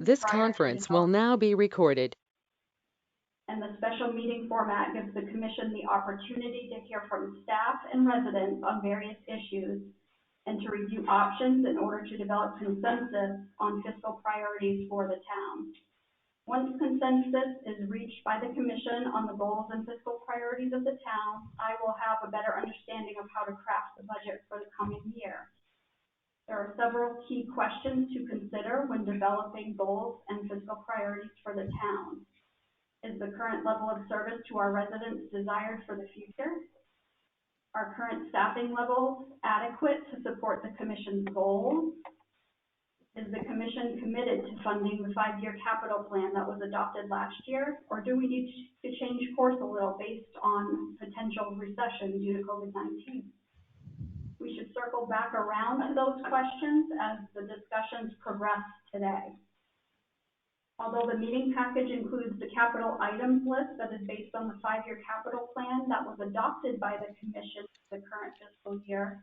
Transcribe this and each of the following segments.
This prior to conference will now be recorded. And the special meeting format gives the commission the opportunity to hear from staff and residents on various issues and to review options in order to develop consensus on fiscal priorities for the town. Once consensus is reached by the commission on the goals and fiscal priorities of the town, I will have a better understanding of how to craft the budget for the coming year. There are several key questions to consider when developing goals and fiscal priorities for the town. Is the current level of service to our residents desired for the future? Are current staffing levels adequate to support the commission's goals? Is the commission committed to funding the 5-year capital plan that was adopted last year, or do we need to change course a little based on potential recession due to COVID-19? We should circle back around to those questions as the discussions progress today. Although the meeting package includes the capital items list that is based on the 5-year capital plan that was adopted by the commission for the current fiscal year,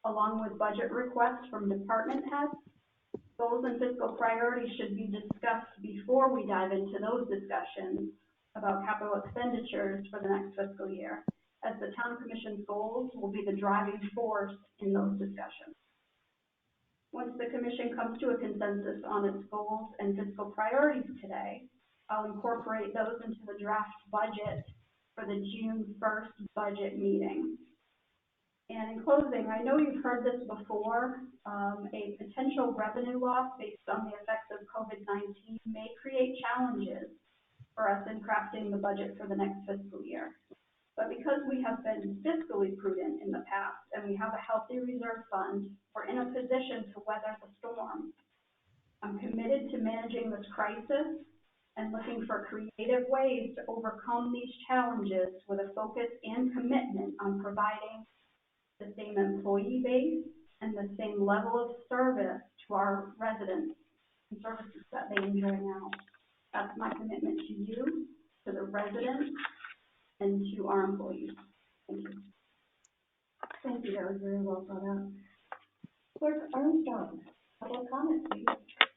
along with budget requests from department heads, goals and fiscal priorities should be discussed before we dive into those discussions about capital expenditures for the next fiscal year, as the town commission's goals will be the driving force in those discussions. Once the commission comes to a consensus on its goals and fiscal priorities today, I'll incorporate those into the draft budget for the June 1st budget meeting. And in closing, I know you've heard this before, a potential revenue loss based on the effects of COVID-19 may create challenges for us in crafting the budget for the next fiscal year. But because we have been fiscally prudent in the past and we have a healthy reserve fund, we're in a position to weather the storm. I'm committed to managing this crisis and looking for creative ways to overcome these challenges with a focus and commitment on providing the same employee base and the same level of service to our residents and services that they enjoy now. That's my commitment to you, to the residents, and to our employees. Thank you. Thank you, that was very well thought out. Clerk Armstrong, public comment, please.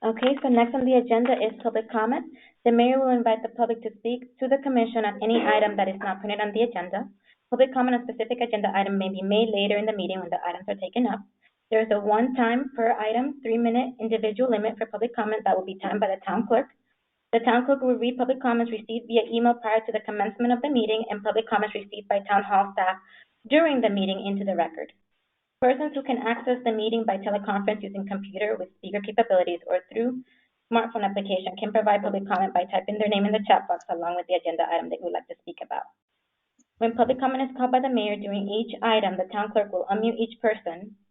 Okay, so next on the agenda is public comment. The mayor will invite the public to speak to the commission on any item that is not printed on the agenda. Public comment on specific agenda item may be made later in the meeting when the items are taken up. There is a one-time per item, 3-minute individual limit for public comment that will be timed by the town clerk. The town clerk will read public comments received via email prior to the commencement of the meeting and public comments received by town hall staff during the meeting into the record. Persons who can access the meeting by teleconference using computer with speaker capabilities or through smartphone application can provide public comment by typing their name in the chat box along with the agenda item they would like to speak about. When public comment is called by the mayor during each item, the town clerk will unmute each person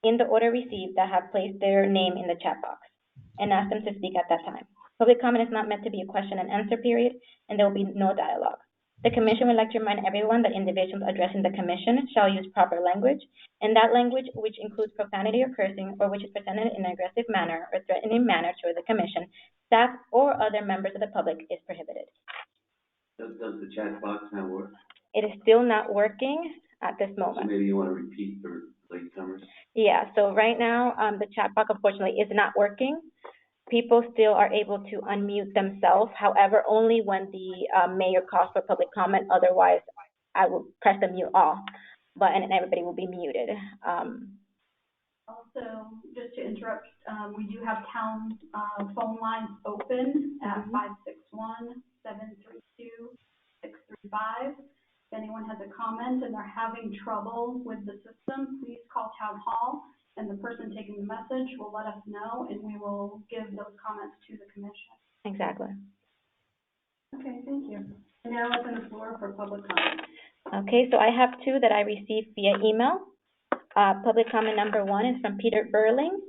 in the order received that have placed their name in the chat box and ask them to speak at that time. Public comment is not meant to be a question and answer period, and there will be no dialogue. The commission would like to remind everyone that individuals addressing the commission shall use proper language, and that language, which includes profanity or cursing, or which is presented in an aggressive manner or threatening manner toward the commission, staff, or other members of the public is prohibited. Does the chat box now work? It is still not working at this moment. So maybe you want to repeat for latecomers? Yeah, so right now, the chat box unfortunately is not working. People still are able to unmute themselves, however, only when the mayor calls for public comment. Otherwise, I will press the mute off button and everybody will be muted. Also, just to interrupt, we do have town phone lines open at 561-732-635. If anyone has a comment and they're having trouble with the system, please call Town Hall, and the person taking the message will let us know, and we will give those comments to the commission. Exactly. Okay, thank you. And now open the floor for public comment. Okay, so I have two that I received via email. Public comment number 1 is from Peter Burling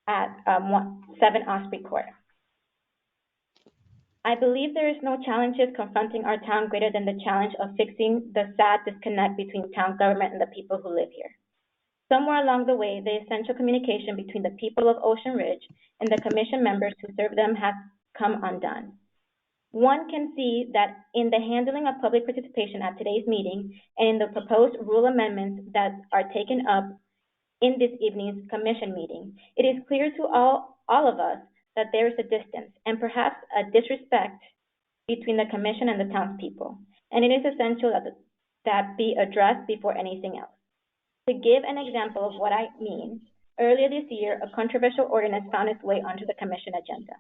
at 7 Osprey Court. I believe there is no challenges confronting our town greater than the challenge of fixing the sad disconnect between town government and the people who live here. Somewhere along the way, the essential communication between the people of Ocean Ridge and the commission members who serve them has come undone. One can see that in the handling of public participation at today's meeting and in the proposed rule amendments that are taken up in this evening's commission meeting, it is clear to all of us that there is a distance and perhaps a disrespect between the commission and the townspeople, and it is essential that be addressed before anything else. To give an example of what I mean, earlier this year, a controversial ordinance found its way onto the commission agenda.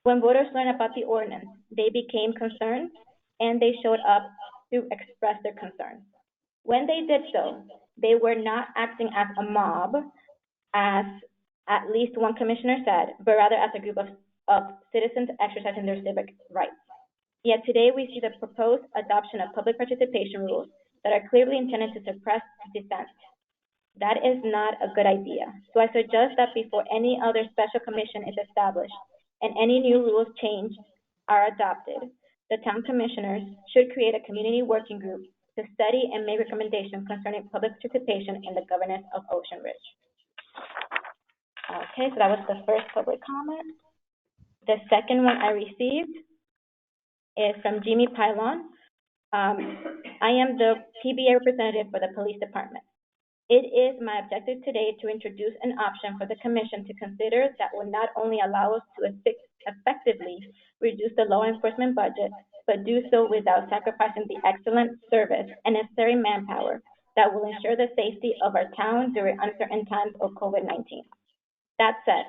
When voters learned about the ordinance, they became concerned and they showed up to express their concerns. When they did so, they were not acting as a mob, as at least one commissioner said, but rather as a group of citizens exercising their civic rights. Yet today we see the proposed adoption of public participation rules that are clearly intended to suppress dissent. That is not a good idea. So I suggest that before any other special commission is established and any new rules changed are adopted, the town commissioners should create a community working group to study and make recommendations concerning public participation in the governance of Ocean Ridge. Okay, so that was the first public comment. The second one I received is from Jimmy Pylon. I am the PBA representative for the police department. It is my objective today to introduce an option for the commission to consider that will not only allow us to effectively reduce the law enforcement budget, but do so without sacrificing the excellent service and necessary manpower that will ensure the safety of our town during uncertain times of COVID-19. That said,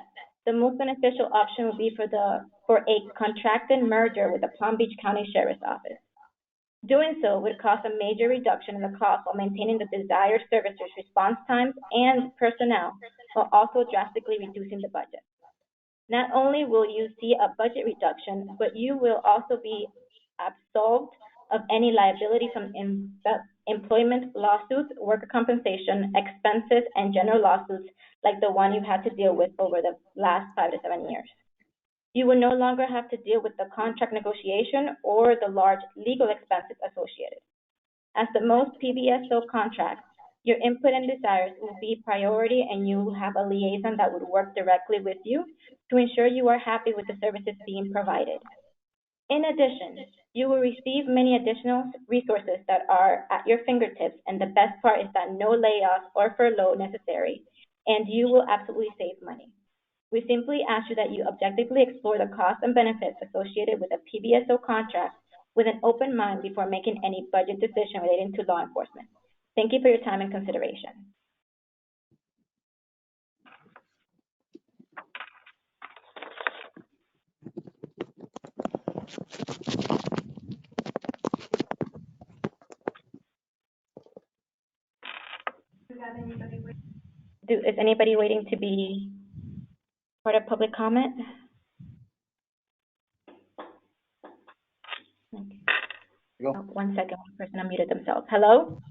the most beneficial option would be for a contracted merger with the Palm Beach County Sheriff's Office. Doing so would cause a major reduction in the cost while maintaining the desired services response times and personnel, while also drastically reducing the budget. Not only will you see a budget reduction, but you will also be absolved of any liability from employment lawsuits, worker compensation, expenses, and general lawsuits like the one you've had to deal with over the last 5 to 7 years. You will no longer have to deal with the contract negotiation or the large legal expenses associated. As the most PBSO contracts, your input and desires will be priority, and you will have a liaison that would work directly with you to ensure you are happy with the services being provided. In addition, you will receive many additional resources that are at your fingertips, and the best part is that no layoffs or furlough necessary, and you will absolutely save money. We simply ask you that you objectively explore the costs and benefits associated with a PBSO contract with an open mind before making any budget decision relating to law enforcement. Thank you for your time and consideration. Is anybody waiting to be part of public comment? Oh, 1 second, one person unmuted themselves. Hello?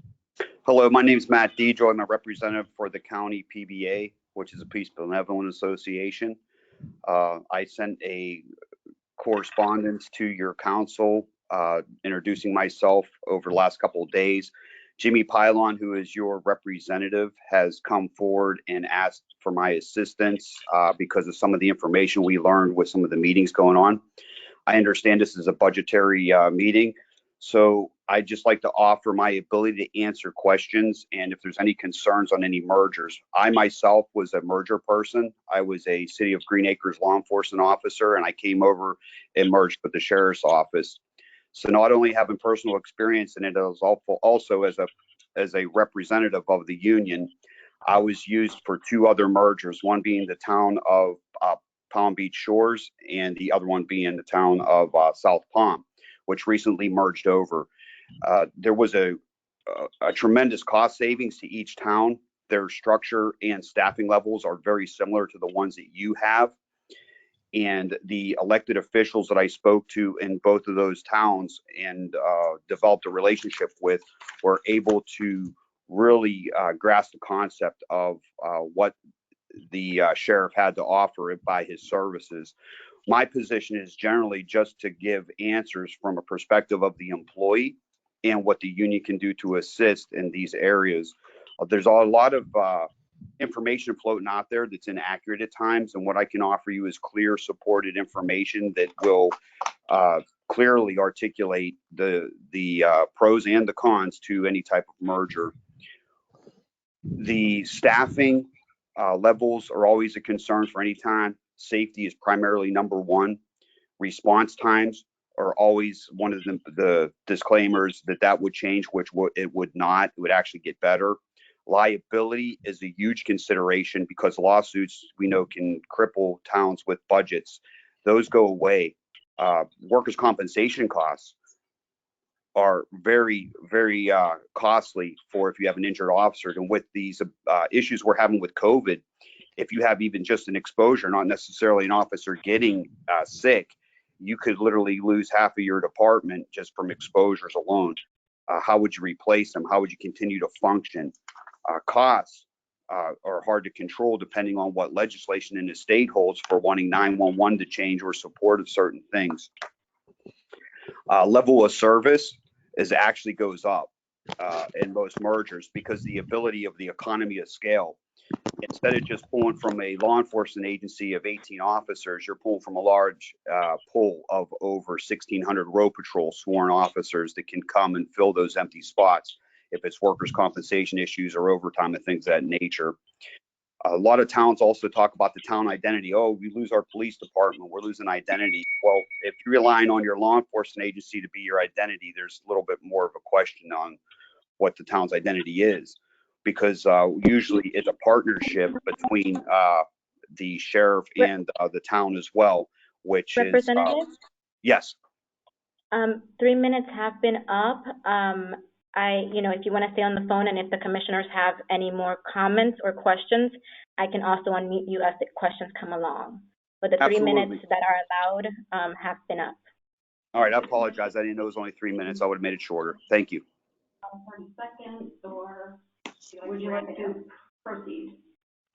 Hello, my name is Matt Deidro. I'm a representative for the county PBA, which is a Peace Benevolent Association. I sent a correspondence to your council introducing myself over the last couple of days. Jimmy Pylon, who is your representative, has come forward and asked for my assistance because of some of the information we learned with some of the meetings going on. I understand this is a budgetary meeting, so I'd just like to offer my ability to answer questions and if there's any concerns on any mergers. I myself was a merger person. I was a City of Green Acres law enforcement officer, and I came over and merged with the sheriff's office. So not only having personal experience in it, I was also as a representative of the union, I was used for 2 other mergers, one being the town of Palm Beach Shores and the other one being the town of South Palm, which recently merged over. There was a tremendous cost savings to each town. Their structure and staffing levels are very similar to the ones that you have. And the elected officials that I spoke to in both of those towns and developed a relationship with were able to really grasp the concept of what the sheriff had to offer by his services. My position is generally just to give answers from a perspective of the employee and what the union can do to assist in these areas. There's a lot of information floating out there that's inaccurate at times, and what I can offer you is clear, supported information that will clearly articulate the pros and the cons to any type of merger. The staffing levels are always a concern for any time. safety is primarily number one. Response times are always one of the disclaimers that would change, which it would not. It would actually get better. Liability is a huge consideration because lawsuits, we know, can cripple towns with budgets. Those go away. Workers' compensation costs are very, very costly for if you have an injured officer. And with these issues we're having with COVID, if you have even just an exposure, not necessarily an officer getting sick, you could literally lose half of your department just from exposures alone. How would you replace them? How would you continue to function? Costs are hard to control depending on what legislation in the state holds for wanting 911 to change or support of certain things. Level of service actually goes up in most mergers because the ability of the economy of scale. Instead of just pulling from a law enforcement agency of 18 officers, you're pulling from a large pool of over 1,600 road patrol sworn officers that can come and fill those empty spots if it's workers' compensation issues or overtime and things of that nature. A lot of towns also talk about the town identity. Oh, we lose our police department, we're losing identity. Well, if you're relying on your law enforcement agency to be your identity, there's a little bit more of a question on what the town's identity is, because usually it's a partnership between the sheriff and the town as well, which Representative? Yes. 3 minutes have been up. If you want to stay on the phone and if the commissioners have any more comments or questions, I can also unmute you as the questions come along. But the Absolutely. 3 minutes that are allowed have been up. All right, I apologize. I didn't know it was only 3 minutes. I would have made it shorter. Thank you. 30 seconds, or would you like to proceed?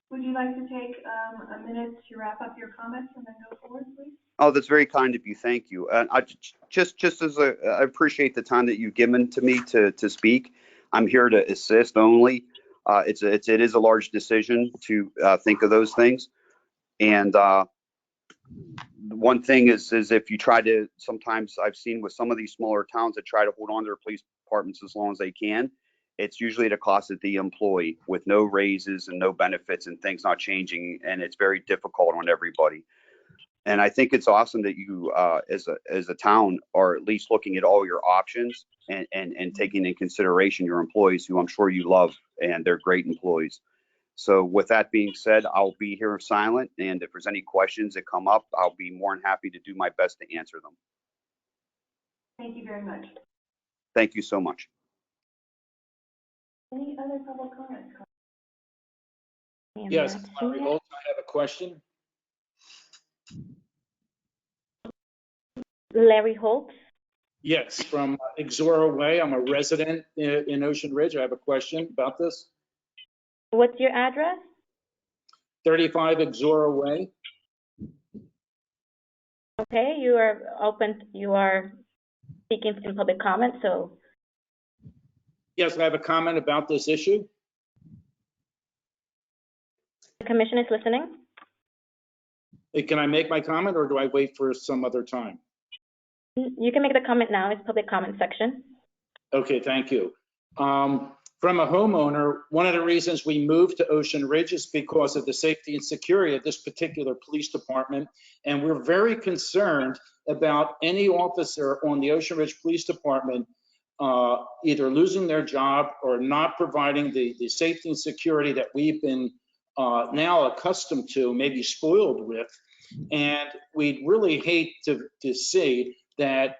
Would you like to take a minute to wrap up your comments and then go forward, please? Oh, that's very kind of you. Thank you. I appreciate the time that you've given to me to speak. I'm here to assist only. It is a large decision to think of those things. And one thing is if you try to, sometimes I've seen with some of these smaller towns that try to hold on to their police departments as long as they can, it's usually at a cost of the employee with no raises and no benefits and things not changing. And it's very difficult on everybody. And I think it's awesome that you, as a town, are at least looking at all your options and taking in consideration your employees, who I'm sure you love, and they're great employees. So with that being said, I'll be here silent, and if there's any questions that come up, I'll be more than happy to do my best to answer them. Thank you very much. Thank you so much. Any other public comments? Yes, Larry Holt, I have a question. Larry Holt? Yes, from Exora Way. I'm a resident in Ocean Ridge. I have a question about this. What's your address? 35 Exora Way. Okay, you are speaking in public comment, so. Yes, I have a comment about this issue. The commission is listening. Can I make my comment, or do I wait for some other time? You can make the comment now. It's public comment section. Okay, thank you. From a homeowner, one of the reasons we moved to Ocean Ridge is because of the safety and security of this particular police department. And we're very concerned about any officer on the Ocean Ridge Police Department either losing their job or not providing the safety and security that we've been now accustomed to, maybe spoiled with. And we'd really hate to see that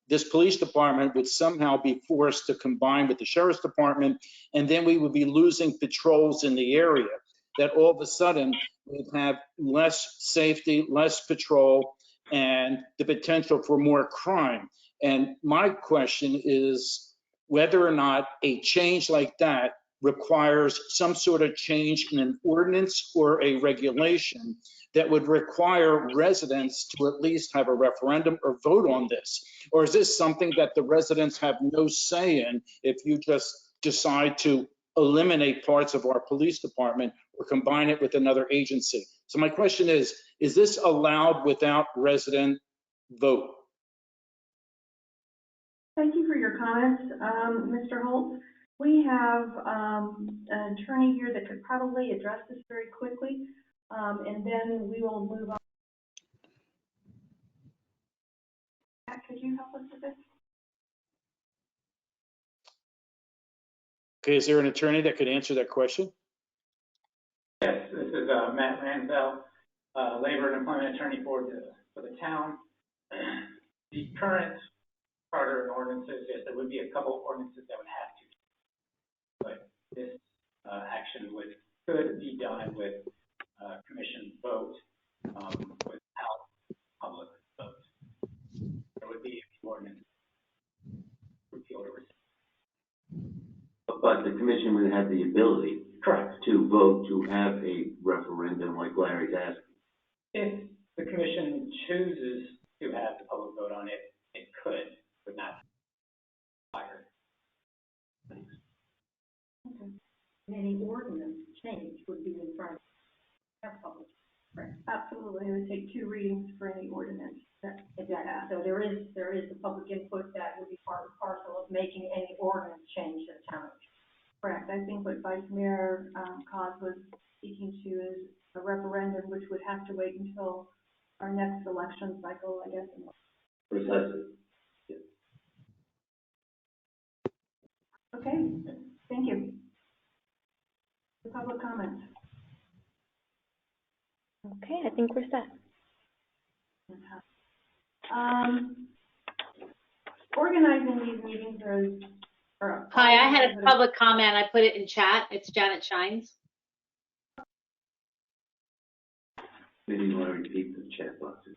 this police department would somehow be forced to combine with the sheriff's department, and then we would be losing patrols in the area. That all of a sudden we'd have less safety, less patrol, and the potential for more crime. And my question is whether or not a change like that requires some sort of change in an ordinance or a regulation that would require residents to at least have a referendum or vote on this? Or is this something that the residents have no say in if you just decide to eliminate parts of our police department or combine it with another agency? So my question is this allowed without resident vote? Thank you for your comments, Mr. Holt. We have an attorney here that could probably address this very quickly. And then we will move on. Matt, could you help us with this? Okay, is there an attorney that could answer that question? Yes, this is Matt Ransell, labor and employment attorney for the town. The current charter and ordinances, yes, there would be a couple of ordinances that would have to. But this action could be done with commission vote without public vote. There would be an ordinance repealed or rescinded. But the commission would have the ability Correct. to vote to have a referendum like Larry's asking. If the commission chooses to have the public vote on it, it could, but not required. Thanks. Any ordinance change would be in front of public. Right. Absolutely, it would take 2 readings for any ordinance. Exactly. So there is the public input that would be part and parcel of making any ordinance change to the town. Correct. I think what Vice Mayor Cos was speaking to is a referendum, which would have to wait until our next election cycle, I guess. Precisely. Okay, thank you. The public comments. Okay, I think we're set. Organizing these meetings are. Hi, I had a public comment. I put it in chat. It's Janet Shines. Maybe you want to repeat the chat boxes.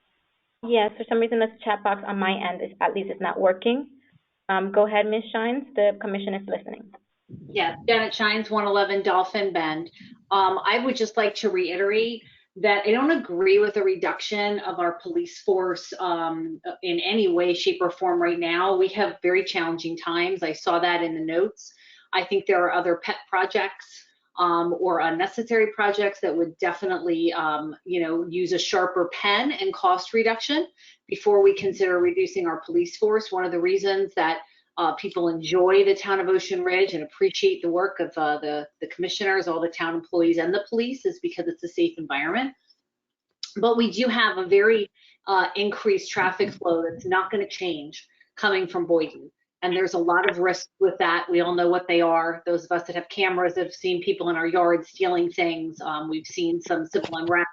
Yes, for some reason the chat box on my end is not working. Go ahead, Ms. Shines. The commission is listening. Yeah, Janet Shines, 111 Dolphin Bend. I would just like to reiterate that I don't agree with the reduction of our police force in any way, shape, or form right now. We have very challenging times. I saw that in the notes. I think there are other pet projects or unnecessary projects that would definitely, use a sharper pen and cost reduction before we consider reducing our police force. One of the reasons that people enjoy the town of Ocean Ridge and appreciate the work of the commissioners, all the town employees, and the police is because it's a safe environment. But we do have a very increased traffic flow that's not going to change coming from Boynton. And there's a lot of risk with that. We all know what they are. Those of us that have cameras have seen people in our yards stealing things. We've seen some civil unrest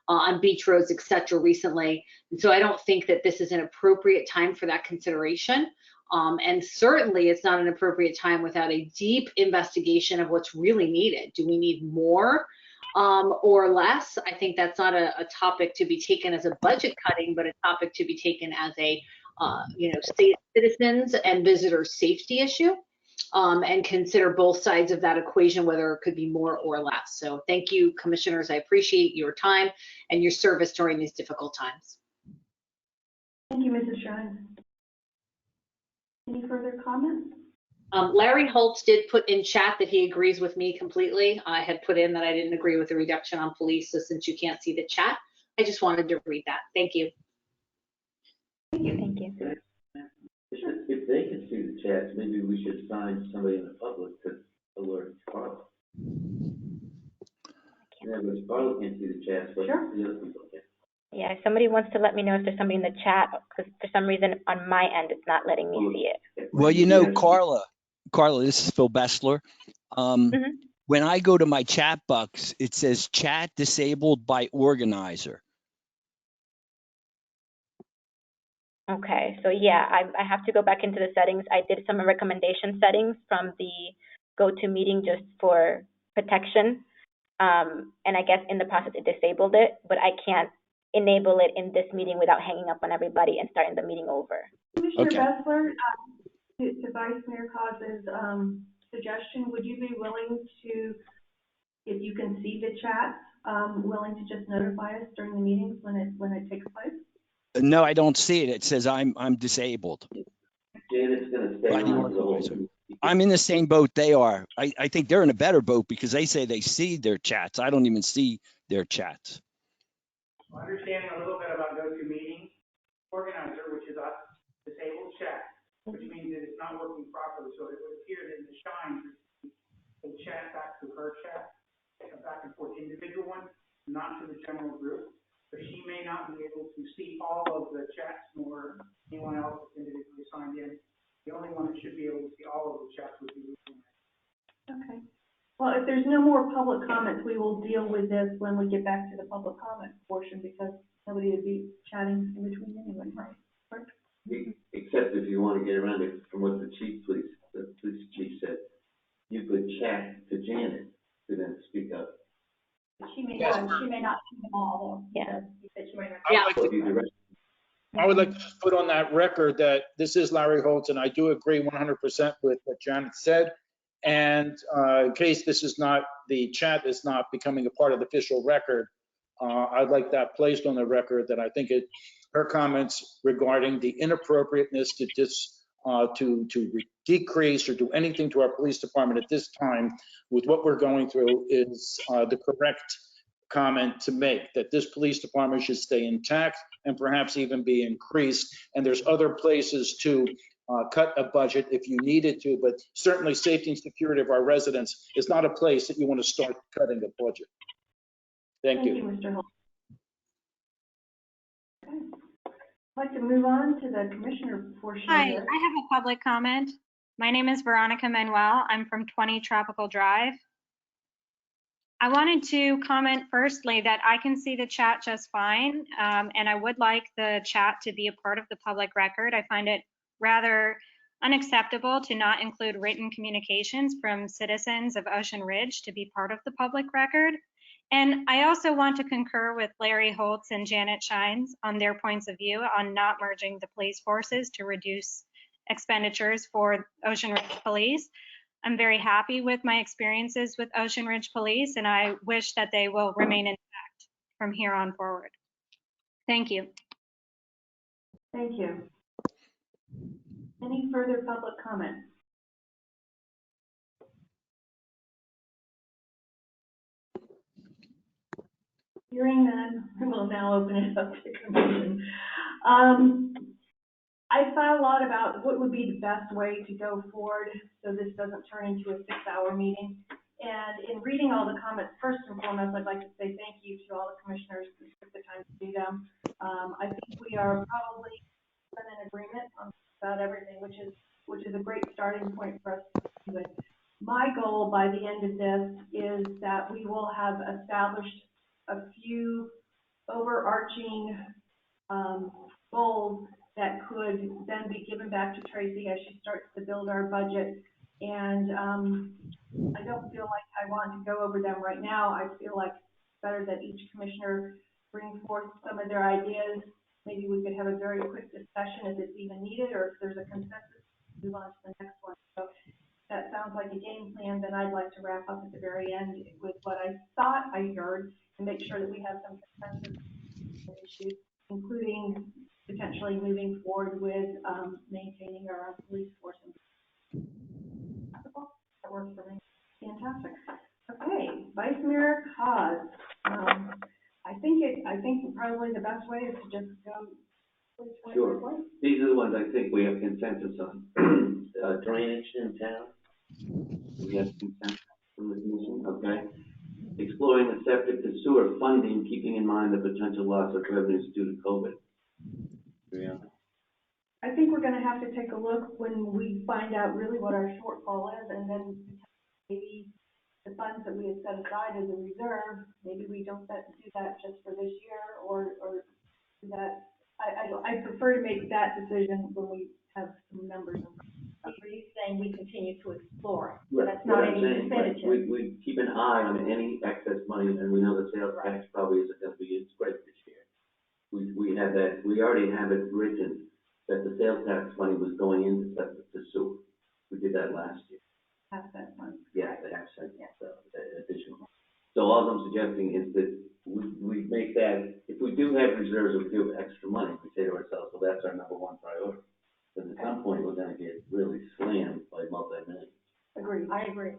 on beach roads, et cetera, recently. And so I don't think that this is an appropriate time for that consideration. And certainly it's not an appropriate time without a deep investigation of what's really needed. Do we need more or less? I think that's not a topic to be taken as a budget cutting, but a topic to be taken as a citizens and visitors safety issue, and consider both sides of that equation, whether it could be more or less. So thank you, commissioners. I appreciate your time and your service during these difficult times. Thank you, Mrs. Shines. Any further comments? Larry Holtz did put in chat that he agrees with me completely. I had put in that I didn't agree with the reduction on police, so since you can't see the chat, I just wanted to read that. Thank you. Thank you. If they can see the chats, maybe we should find somebody in the public to alert Carla. Yeah, but Carla can't see the chats, but Sure. the other people can. Yeah, if somebody wants to let me know if there's somebody in the chat, because for some reason on my end, it's not letting me see it. Well, Carla, this is Phil Bessler. When I go to my chat box, it says chat disabled by organizer. Okay, so yeah, I have to go back into the settings. I did some recommendation settings from the GoToMeeting just for protection. And I guess in the process it disabled it, but I can't enable it in this meeting without hanging up on everybody and starting the meeting over. Commissioner Okay. Bessler, to Vice Mayor Cos's suggestion, would you be willing to, if you can see the chat, willing to just notify us during the meetings when it takes place? No, I don't see it. It says I'm disabled. Janet's gonna stay By the on for the whole organizer. meeting. I'm in the same boat they are. I think they're in a better boat because they say they see their chats. I don't even see their chats. Understanding a little bit about GoToMeeting, organizer, which is us, disabled chat, which means that it's not working properly. So it would appear that the Shines will chat back to her chat, back and forth, individual one. not to the general group. So she may not be able to see all of the chats nor anyone else that's individually signed in. The only one that should be able to see all of the chats would be Lisa. Okay. Well, if there's no more public comments, we will deal with this when we get back to the public comment portion, because nobody would be chatting in between anyway, right? Correct? Except if you want to get around it, from what the police chief said, you could chat to Janet to then speak up. She may Yes. not see them all, though. Yeah. He said she might not. Yeah. I would like to put on that record that this is Larry Holtz, and I do agree 100% with what Janet said. And in case this is not, the chat is not becoming a part of the official record, I'd like that placed on the record, that I think her comments regarding the inappropriateness to decrease or do anything to our police department at this time with what we're going through is the correct comment to make, that this police department should stay intact and perhaps even be increased. And there's other places to cut a budget if you needed to, but certainly safety and security of our residents is not a place that you want to start cutting a budget. Thank you. Mr. Holt. Okay. I'd like to move on to the commissioner portion Hi, of this. I have a public comment. My name is Veronica Manuel. I'm from 20 Tropical Drive. I wanted to comment firstly that I can see the chat just fine, and I would like the chat to be a part of the public record. I find it rather unacceptable to not include written communications from citizens of Ocean Ridge to be part of the public record. And I also want to concur with Larry Holtz and Janet Shines on their points of view on not merging the police forces to reduce expenditures for Ocean Ridge Police. I'm very happy with my experiences with Ocean Ridge Police, and I wish that they will remain intact from here on forward. Thank you. Thank you. Any further public comment? Hearing none, we will now open it up to commission. I thought a lot about what would be the best way to go forward so this doesn't turn into a 6-hour meeting. And in reading all the comments, first and foremost, I'd like to say thank you to all the commissioners who took the time to do them. I think we are probably in agreement on about everything, which is a great starting point for us to do it. My goal by the end of this is that we will have established a few overarching goals that could then be given back to Tracy as she starts to build our budget. And I don't feel like I want to go over them right now. I feel like it's better that each commissioner bring forth some of their ideas. Maybe we could have a very quick discussion if it's even needed, or if there's a consensus, move on to the next one. So that sounds like a game plan. Then I'd like to wrap up at the very end with what I thought I heard and make sure that we have some consensus issues, including potentially moving forward with maintaining our own police force. That works for me. Fantastic. Okay, Vice Mayor Cos. I think probably the best way is to just go. Sure. These are the ones I think we have consensus on. Drainage in town. We have consensus from the commission, okay? Exploring the septic to sewer funding, keeping in mind the potential loss of revenues due to COVID. Yeah. I think we're gonna have to take a look when we find out really what our shortfall is, and then maybe the funds that we had set aside as a reserve, maybe we don't do that just for this year, or do that. I prefer to make that decision when we have some numbers. Are you saying we continue to explore? Right. That's not any definitive. We keep an eye on any excess money, and we know the sales tax probably isn't going to be as great this year. We have that. We already have it written that the sales tax money was going into septic to sewer. We did that last year. Half that one. Yeah, the half cent, additional. So all I'm suggesting is that we make that, if we do have reserves, if we do have extra money, we say to ourselves, well, that's our number one priority. Because at some point, we're gonna get really slammed by multi-millions. Agreed. I agree.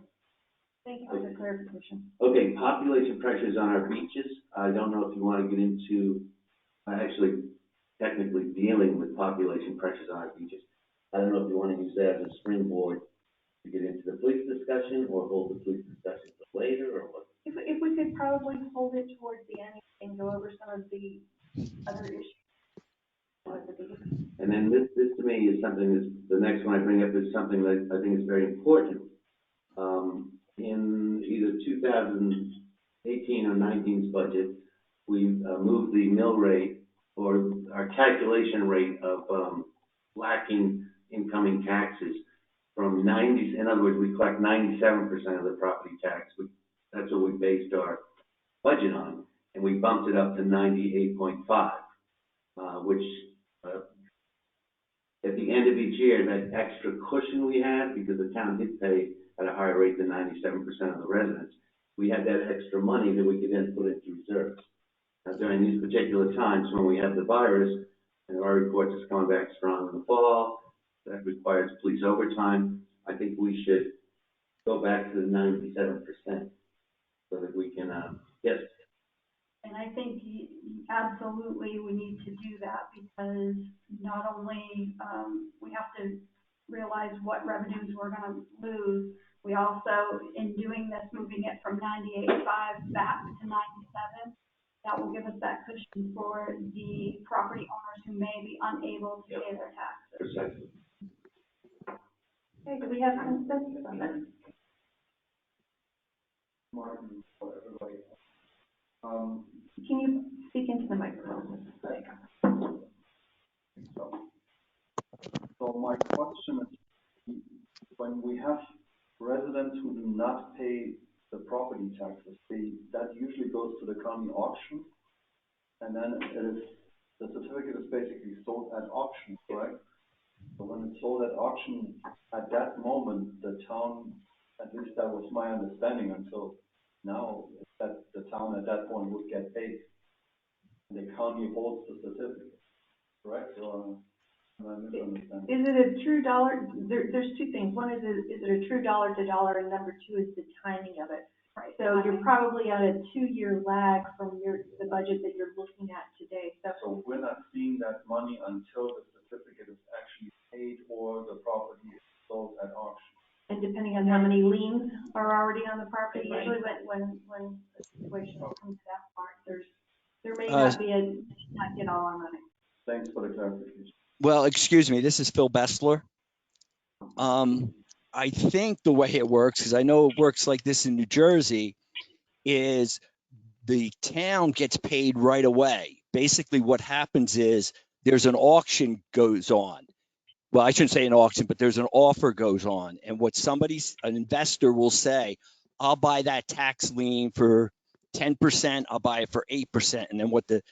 Thank you for the clarification. Okay, population pressures on our beaches. I don't know if you want to get into actually technically dealing with population pressures on our beaches. I don't know if you want to use that as a springboard to get into the police discussion, or hold the police discussion for later, or what. If we could probably hold it towards the end and go over some of the other issues. And then this to me is something that's, the next one I bring up is something that I think is very important. In either 2018 or 19's budget, we moved the mill rate or our calculation rate of lacking incoming taxes from 90, in other words, we collect 97% of the property tax. That's what we based our budget on, and we bumped it up to 98.5, which at the end of each year, that extra cushion we had, because the town did pay at a higher rate than 97% of the residents, we had that extra money that we could then put into reserves. Now, during these particular times when we have the virus, and our reports is coming back strong in the fall, that requires police overtime, I think we should go back to the 97% so that we can, yes. And I think absolutely we need to do that, because not only, we have to realize what revenues we're gonna lose, we also, in doing this, moving it from 98.5 back to 97, that will give us that cushion for the property owners who may be unable to pay their taxes. Precisely. Okay, do we have consensus on that? Martin, for everybody. Can you speak into the microphone? So my question is, when we have residents who do not pay the property taxes, that usually goes to the county auction, and then the certificate is basically sold at auction, correct? So when it's sold at auction, at that moment, the town, at least that was my understanding until now, that the town at that point would get paid. And the county holds the certificate, correct? Or am I misunderstanding? Is it a true dollar? There's two things. One is it a true dollar to dollar, and number two is the timing of it. Right. So you're probably on a 2-year lag from the budget that you're looking at today. So we're not seeing that money until the certificate is actually paid or the property is sold at auction. And depending on how many liens are already on the property, usually when a situation comes to that part, there may not be not get all our money. Thanks for the clarification. Well, excuse me, this is Phil Bessler. I think the way it works, because I know it works like this in New Jersey, is the town gets paid right away. Basically what happens is there's an auction goes on. Well, I shouldn't say an auction, but there's an offer goes on. And what an investor will say, I'll buy that tax lien for 10%, I'll buy it for 8%. And then what the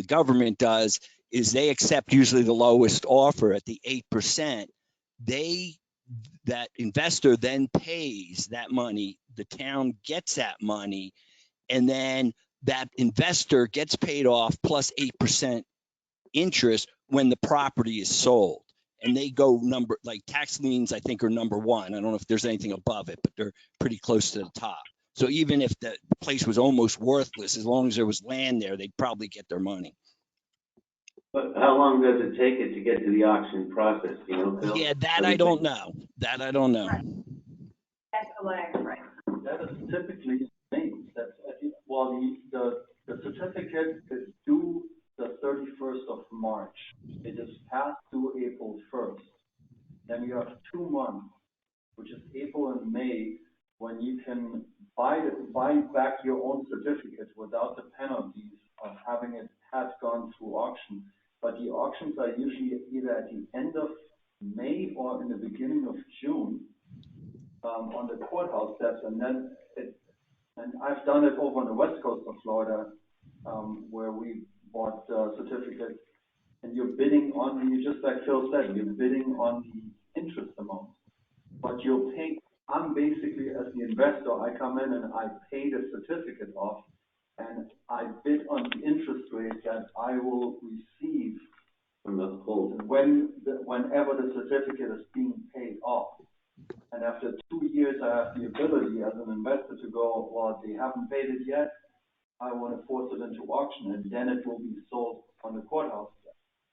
government does is they accept usually the lowest offer at the 8%. That investor then pays that money, the town gets that money, and then that investor gets paid off plus 8% interest when the property is sold. And they go like tax liens, I think, are number one. I don't know if there's anything above it, but they're pretty close to the top. So even if the place was almost worthless, as long as there was land there, they'd probably get their money. But how long does it take it to get to the auction process, you know, Phil? Yeah, that I don't know. That I don't know. Right. That's a lag, right? That is typically the certificate is due the 31st of March. It is past due April 1st. Then you have 2 months, which is April and May, when you can buy back your own certificate without the penalties of having it has gone through auction. But the auctions are usually either at the end of May or in the beginning of June on the courthouse steps, and I've done it over on the west coast of Florida, where we bought certificates, and you're bidding on just like Phil said, you're bidding on the interest amount, but you're paying. I'm basically, as the investor, I come in and I pay the certificate off, and I bid on the interest rate that I will receive from the hold. Whenever the certificate is being paid off. And after 2 years, I have the ability as an investor to go, well, they haven't paid it yet. I want to force it into auction, and then it will be sold on the courthouse.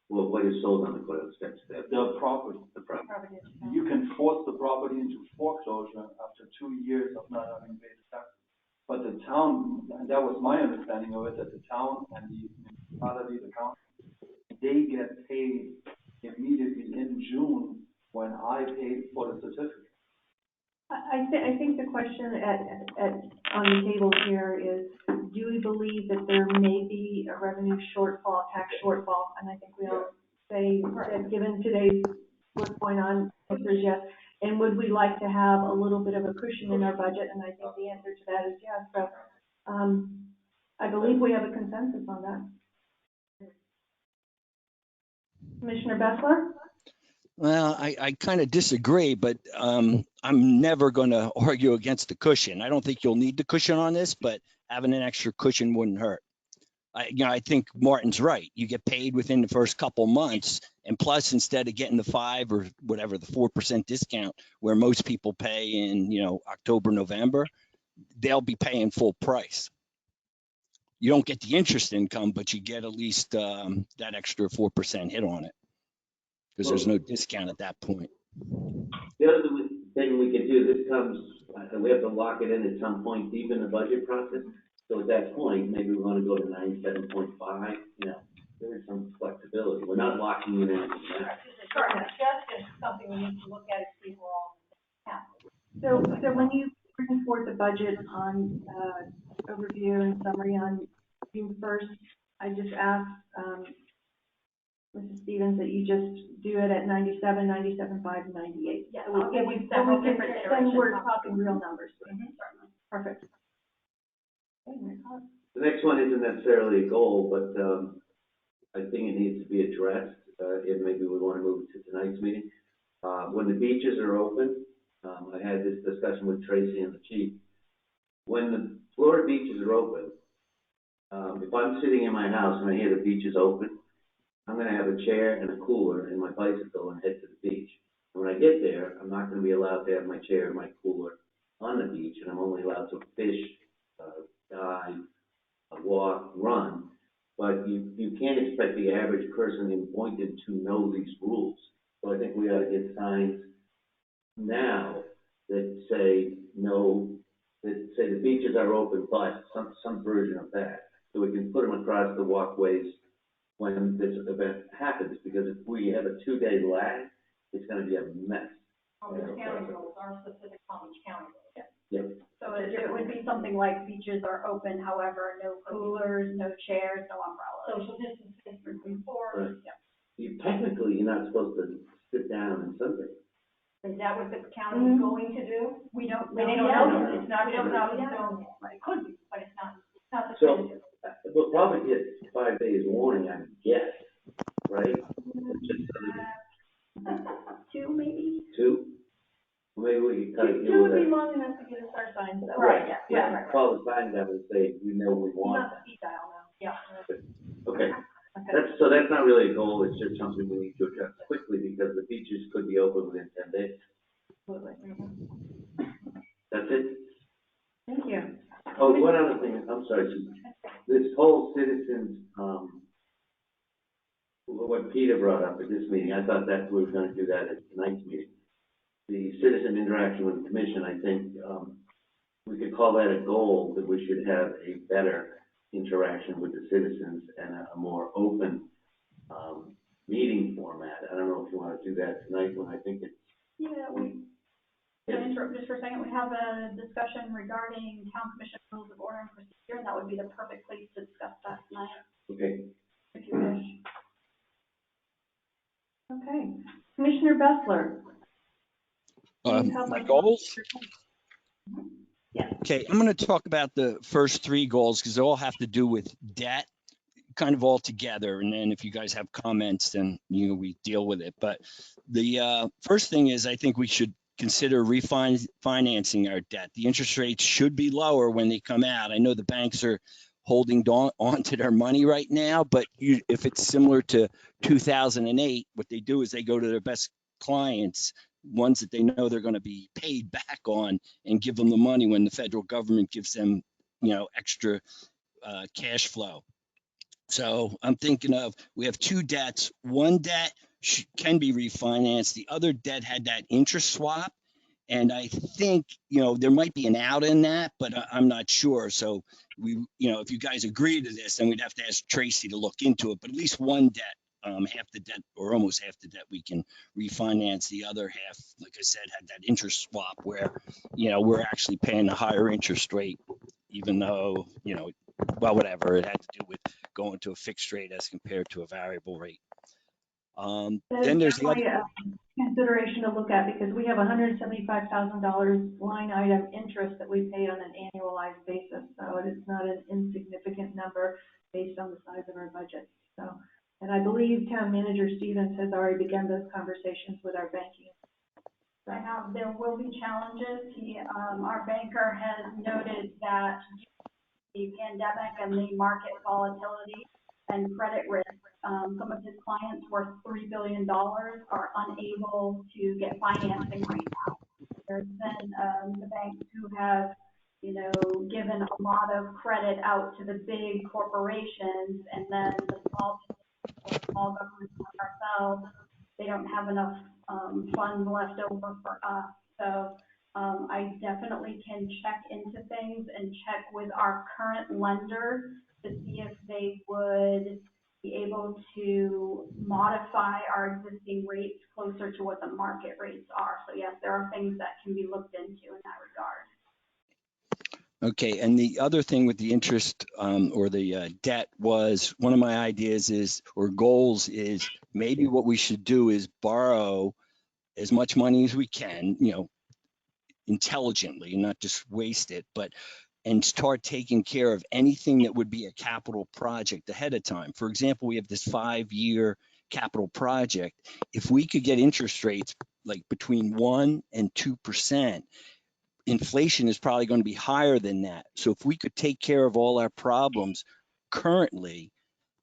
Well, what is sold on the coil steps? The property. The property. You can force the property into foreclosure after 2 years of not having paid the tax. But the town, and that was my understanding of it, that the town and the municipality, the county, they get paid immediately in June when I paid for the certificate. I think the question on the table here is, do we believe that there may be a revenue shortfall, tax shortfall? And I think we all say that given today's, what's going on, the answer is yes. And would we like to have a little bit of a cushion in our budget? And I think the answer to that is yes. So, I believe we have a consensus on that. Commissioner Bessler? Well, I kind of disagree, but I'm never going to argue against the cushion. I don't think you'll need the cushion on this, but having an extra cushion wouldn't hurt. I think Martin's right. You get paid within the first couple months, and plus, instead of getting the 5 or whatever, the 4% discount where most people pay in, October, November, they'll be paying full price. You don't get the interest income, but you get at least that extra 4% hit on it because there's no discount at that point. The other thing we could do, this comes, we have to lock it in at some point deep in the budget process. So at that point, maybe we want to go to 97.5, there is some flexibility. We're not locking in anything now. Sure, that's just something we need to look at if people all have. So when you bring forth the budget on overview and summary on June 1st, I just asked Mrs. Stevens that you just do it at 97, 97.5, 98. Yeah, So I'll give you several different then we're iterations. talking real numbers. Mhm, certainly. Perfect. The next one isn't necessarily a goal, but I think it needs to be addressed, and maybe we want to move it to tonight's meeting. When the beaches are open, I had this discussion with Tracy and the chief. When the Florida beaches are open, if I'm sitting in my house and I hear the beaches open, I'm going to have a chair and a cooler and my bicycle and head to the beach. And when I get there, I'm not going to be allowed to have my chair and my cooler on the beach, and I'm only allowed to fish, dive, walk, run. But you can't expect the average person in Boynton to know these rules. So I think we ought to get signs now that say no, that say the beaches are open, but some version of that. So we can put them across the walkways when this event happens, because if we have a 2-day lag, it's going to be a mess. The county rules are specific Palm Beach County rules. Yeah. So it would be something like beaches are open, however, no coolers, no chairs, no umbrellas. Social distancing between floors. Right. Yeah. Technically, you're not supposed to sit down and sunbathe. Is that what the county is going to do? We don't know yet. It's not, we don't know yet. It could be, but it's not definitive. We'll probably get 5 days warning, I guess, right? Just 2 maybe? 2? Maybe we can kind of 2 deal with would be that. long enough to get us our signs though. Right, yeah. Yeah, call the sign down and say, we know we want Not that. speed dial now. Yeah. Okay, Okay. that's not really a goal, it's just something we need to address quickly, because the beaches could be open within 10 days. Absolutely. That's it. Thank you. Oh, one other thing, I'm sorry, Susan. This whole citizens, what Peter brought up at this meeting, I thought that we were gonna do that at tonight's meeting. The citizen interaction with the commission, I think, we could call that a goal, that we should have a better interaction with the citizens and a more open, meeting format. I don't know if you wanna do that tonight, when I think it's. Yeah, can I interrupt just for a second? We have a discussion regarding town commission rules of order and procedure, and that would be the perfect place to discuss that tonight, Okay. if you wish. Okay. Commissioner Bessler. Please help My us. goals? Yes. Okay, I'm going to talk about the first 3 goals because they all have to do with debt, kind of all together. And then if you guys have comments, then we deal with it. But the first thing is, I think we should consider refinancing our debt. The interest rates should be lower when they come out. I know the banks are holding on to their money right now, but if it's similar to 2008, what they do is they go to their best clients, ones that they know they're going to be paid back on, and give them the money when the federal government gives them, extra cash flow. So I'm thinking of, we have two debts. One debt can be refinanced. The other debt had that interest swap. And I think, there might be an out in that, but I'm not sure. So if you guys agree to this, then we'd have to ask Tracy to look into it. But at least one debt, half the debt or almost half the debt, we can refinance. The other half, like I said, had that interest swap where, we're actually paying a higher interest rate, even though, well, whatever, it had to do with going to a fixed rate as compared to a variable rate. Then there's the other. Consideration to look at, because we have $175,000 line item interest that we pay on an annualized basis. So it is not an insignificant number based on the size of our budget. So, and I believe Town Manager Stevens has already begun those conversations with our banking. I have, there will be challenges. Our banker has noted that the pandemic and the market volatility and credit risk, some of his clients worth $3 billion are unable to get financing right now. There's been the banks who have, given a lot of credit out to the big corporations, and then the small governments like ourselves, they don't have enough funds left over for us. So I definitely can check into things and check with our current lender to see if they would be able to modify our existing rates closer to what the market rates are. So yes, there are things that can be looked into in that regard. Okay, and the other thing with the interest or the debt was, one of my ideas is, or goals is, maybe what we should do is borrow as much money as we can, intelligently, not just waste it, and start taking care of anything that would be a capital project ahead of time. For example, we have this 5-year capital project. If we could get interest rates like between 1% and 2%, inflation is probably going to be higher than that. So if we could take care of all our problems currently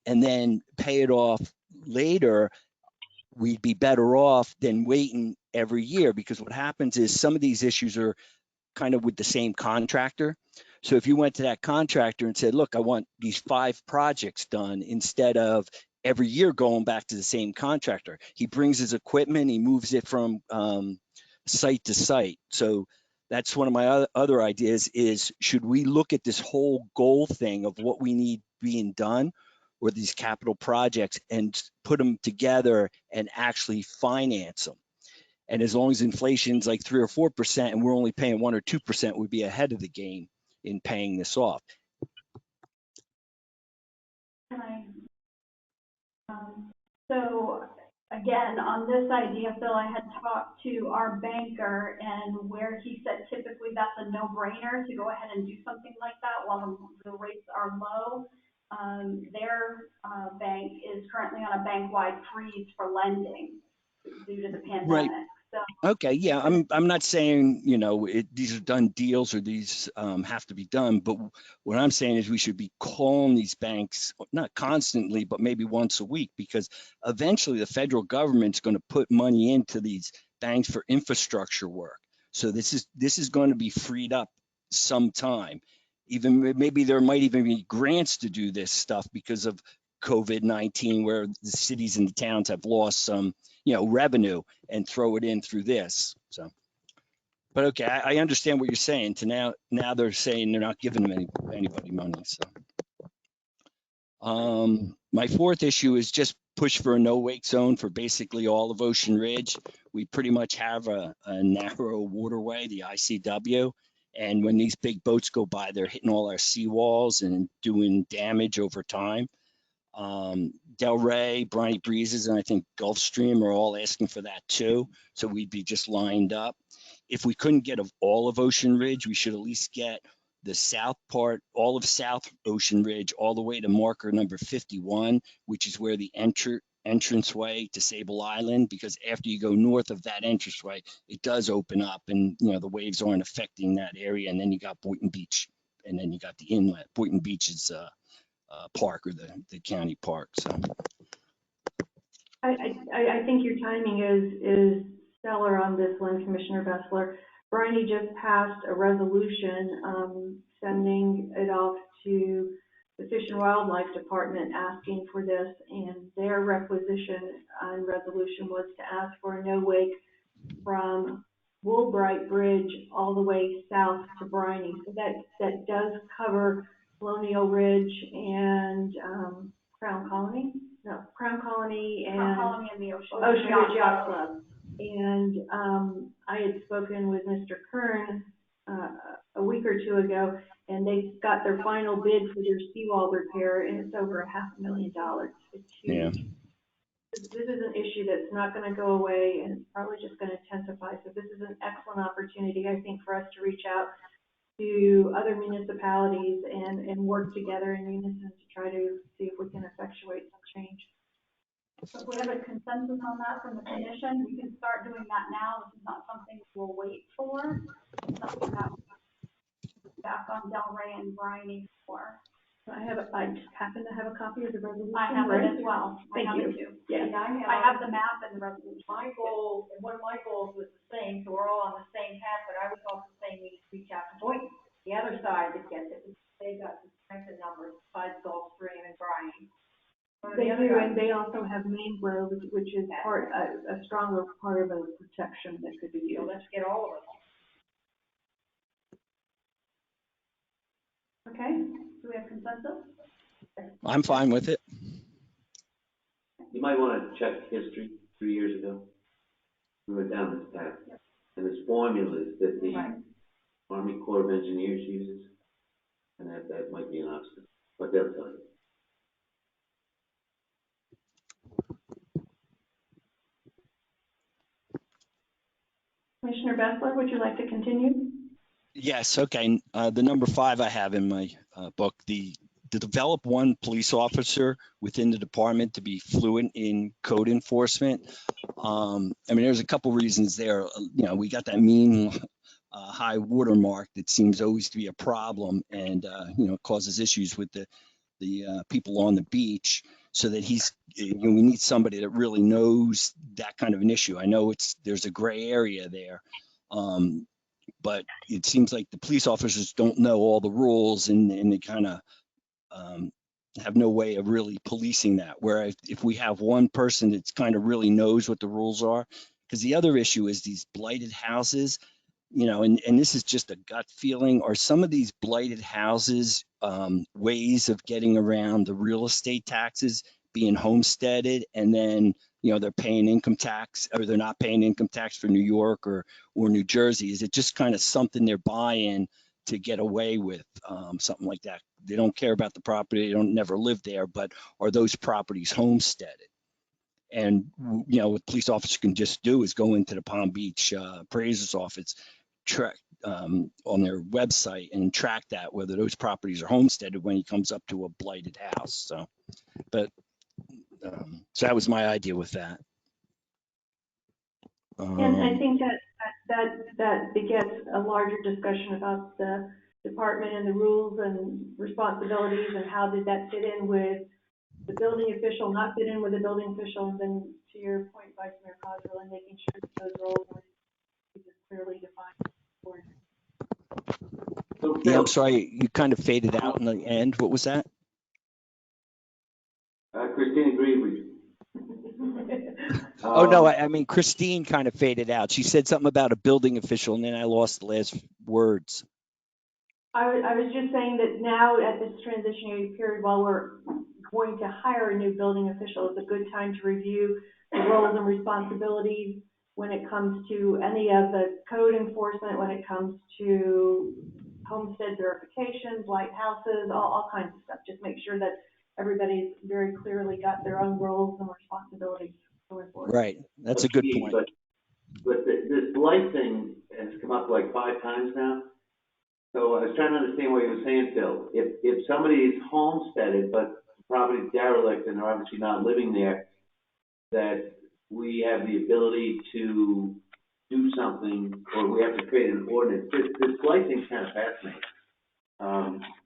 and then pay it off later, we'd be better off than waiting every year, because what happens is some of these issues are kind of with the same contractor. So if you went to that contractor and said, look, I want these 5 projects done, instead of every year going back to the same contractor, he brings his equipment, he moves it from site to site. So that's one of my other ideas is, should we look at this whole goal thing of what we need being done, or these capital projects, and put them together and actually finance them? And as long as inflation's like 3 or 4% and we're only paying 1 or 2%, we'd be ahead of the game in paying this off. So again, on this idea, Phil, I had talked to our banker, and where he said typically that's a no-brainer to go ahead and do something like that while the rates are low. Their bank is currently on a bank-wide freeze for lending due to the pandemic. Right. So, okay, yeah, I'm not saying, these are done deals or these have to be done, but what I'm saying is we should be calling these banks, not constantly, but maybe once a week, because eventually the federal government's going to put money into these banks for infrastructure work. So this is going to be freed up sometime. Even maybe there might even be grants to do this stuff because of COVID-19, where the cities and the towns have lost some, revenue, and throw it in through this. So, but okay, I understand what you're saying. To now they're saying they're not giving anybody money. So, my fourth issue is just push for a no wake zone for basically all of Ocean Ridge. We pretty much have a narrow waterway, the ICW. And when these big boats go by, they're hitting all our seawalls and doing damage over time. Delray, Briny Breezes, and I think Gulfstream are all asking for that too. So we'd be just lined up. If we couldn't get all of Ocean Ridge, we should at least get the south part, all of South Ocean Ridge, all the way to marker number 51, which is where the entranceway to Sable Island, because after you go north of that entranceway, it does open up, and the waves aren't affecting that area. And then you got Boynton Beach, and then you got the inlet. Boynton Beach is park, or the county park. So I think your timing is stellar on this one, Commissioner Bessler. Briny just passed a resolution sending it off to the Fish and Wildlife Department asking for this, and their requisition and resolution was to ask for a no wake from Woolbright Bridge all the way south to Briney. So that does cover Colonial Ridge and, Crown Colony? No, Crown Colony and. Crown Colony and the Ocean Ridge Yacht Club. And, I had spoken with Mr. Kern, a week or two ago, and they got their final bid for their seawall repair, and it's over $500,000. It's huge. Yeah. This is an issue that's not gonna go away, and it's probably just gonna intensify. So this is an excellent opportunity, I think, for us to reach out to other municipalities and work together in unison to try to see if we can effectuate some change. So if we have a consensus on that from the commission, we can start doing that now. This is not something we'll wait for. It's something that we'll back on Delray and Briney for. I just happen to have a copy of the resolution. I have right? it as well. Thank I have you. it too. Yeah. And I have the map and the resolution. My goal, and one of my goals was the same, so we're all on the same path, but I was also saying we reach out to Boynton, the other side that gets it. They've got the strength in numbers besides Gulfstream and Bryan. They do, and they also have mangrove, which is a stronger part of a protection that could be So used. let's get all of us. Okay, do we have consensus? I'm fine with it. You might want to check history 3 years ago. We went down this path. And there's formulas that the Army Corps of Engineers uses, and that might be an obstacle, but they'll tell you. Commissioner Bessler, would you like to continue? Yes, okay. The number 5 I have in my book, to develop one police officer within the department to be fluent in code enforcement. I mean, there's a couple reasons there. We got that mean high watermark that seems always to be a problem, and causes issues with the people on the beach. So that we need somebody that really knows that kind of an issue. I know there's a gray area there. But it seems like the police officers don't know all the rules, and they kind of have no way of really policing that. Whereas if we have one person that kind of really knows what the rules are, because the other issue is these blighted houses, and this is just a gut feeling, are some of these blighted houses ways of getting around the real estate taxes being homesteaded, and then they're paying income tax, or they're not paying income tax for New York or New Jersey? Is it just kind of something they're buying to get away with, something like that? They don't care about the property, they don't never live there, but are those properties homesteaded? And what police officers can just do is go into the Palm Beach appraiser's office, track on their website and track that, whether those properties are homesteaded when he comes up to a blighted house. So that was my idea with that. And I think that begets a larger discussion about the department and the rules and responsibilities, and how did that fit in with the building official, not fit in with the building official, and then to your point, Vice Mayor Cosgrove, and making sure that those roles are clearly defined. Yeah, I'm sorry, you kind of faded out in the end. What was that? Christine agreed with you. Oh, no, I mean, Christine kind of faded out. She said something about a building official, and then I lost the last words. I was just saying that now at this transitionary period, while we're going to hire a new building official, it's a good time to review the roles and responsibilities when it comes to any of the code enforcement, when it comes to homestead verifications, lighthouses, all kinds of stuff. Just make sure that everybody's very clearly got their own roles and responsibilities going forward. Right, that's a good point. But this blight thing has come up like 5 times now. So I was trying to understand what you were saying, Phil. If somebody is homesteaded, but the property's derelict and they're obviously not living there, that we have the ability to do something, or we have to create an ordinance. This blight thing's kind of fascinating.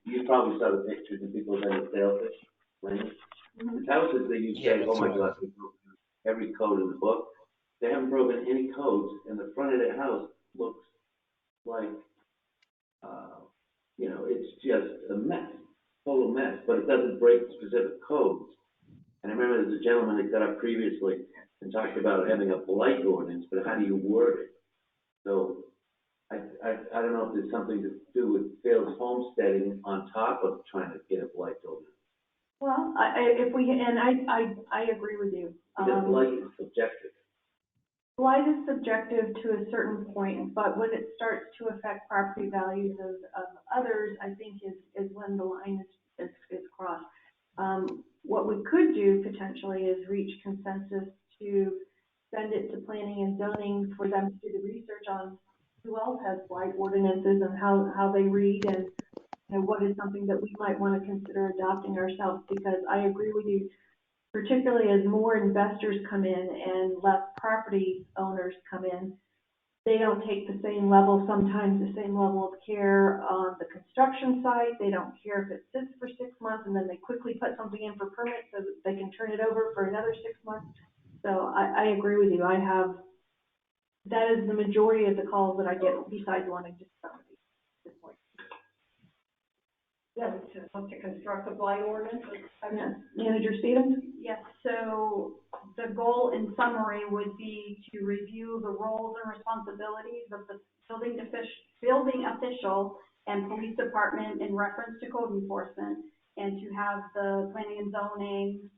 You probably saw the pictures of people that are sailfish lanes. The houses that you say, oh my God, we broke every code in the book. They haven't broken any codes, and the front of their house looks like, it's just a mess. total mess, but it doesn't break specific codes. And I remember there's a gentleman that got up previously and talked about having a blight ordinance, but how do you word it? So I don't know if there's something to do with Phil's homesteading on top of trying to get a blight ordinance. Well, I agree with you. Because blight is subjective. Blight is subjective to a certain point, but when it starts to affect property values of others, I think is when the line is crossed. What we could do potentially is reach consensus to send it to planning and zoning for them to do the research on who else has blight ordinances and how they read, and what is something that we might want to consider adopting ourselves, because I agree with you, particularly as more investors come in and less property owners come in, they don't take sometimes the same level of care on the construction site. They don't care if it sits for 6 months and then they quickly put something in for permit so that they can turn it over for another 6 months. So I agree with you. That is the majority of the calls that I get, besides wanting to start at this point. Yeah, to construct a blight ordinance. Yeah. Manager Stevens? Yes, so the goal in summary would be to review the roles and responsibilities of the building official and police department in reference to code enforcement, and to have the planning and zoning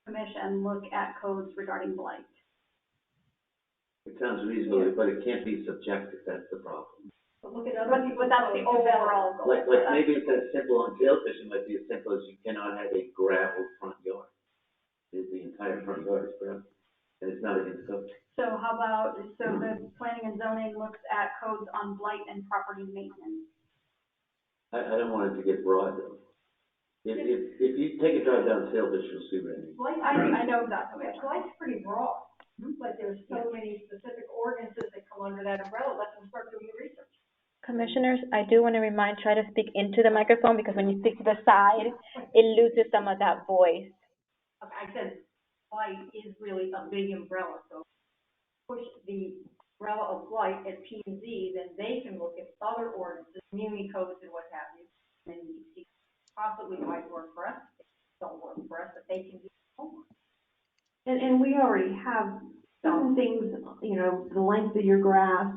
commission look at codes regarding blight. It sounds reasonable, but it can't be subjective, that's the problem. But look at other people. But that's the overall goal. Like maybe it's as simple on sailfish, it might be as simple as you cannot have a gravel front yard. The entire front yard is gravel, and it's not against code. So how about, the planning and zoning looks at codes on blight and property maintenance. I don't want it to get broad though. If you take a drive down sailfish, you'll see what I mean. Blight, I know exactly. blight's pretty broad, but there's so many specific ordinances that come under that umbrella. Let them start doing the research. Commissioners, I do want to try to speak into the microphone, because when you speak to the side, it loses some of that voice. Okay, I said blight is really a big umbrella, so push the umbrella of blight at P and Z, then they can look at other ordinances, community codes and what have you, and you see possibly might work for us, don't work for us, but they can do homework. And we already have some things, the length of your grass.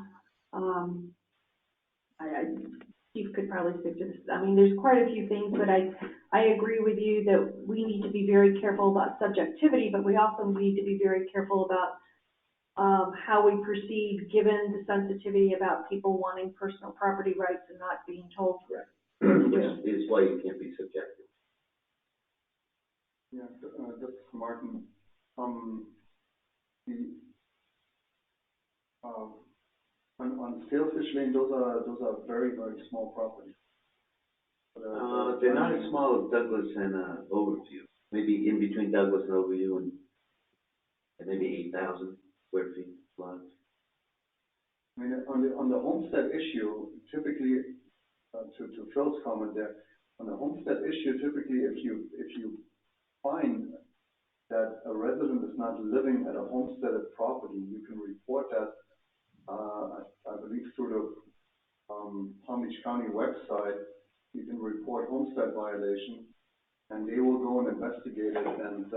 Chief could probably speak to this. I mean, there's quite a few things, but I agree with you that we need to be very careful about subjectivity, but we also need to be very careful about how we proceed, given the sensitivity about people wanting personal property rights and not being told. Correct. Which is why you can't be subjective. Yeah, this is Martin. On Sailfish Lane, those are very, very small properties. They're not as small as Douglas and Overview. Maybe in between Douglas and Overview, and maybe 8,000 square feet lots. I mean, on the homestead issue, typically, to Phil's comment there, on the homestead issue, typically, if you find that a resident is not living at a homesteaded property, you can report that, I believe through the Palm Beach County website. You can report homestead violation, and they will go and investigate it and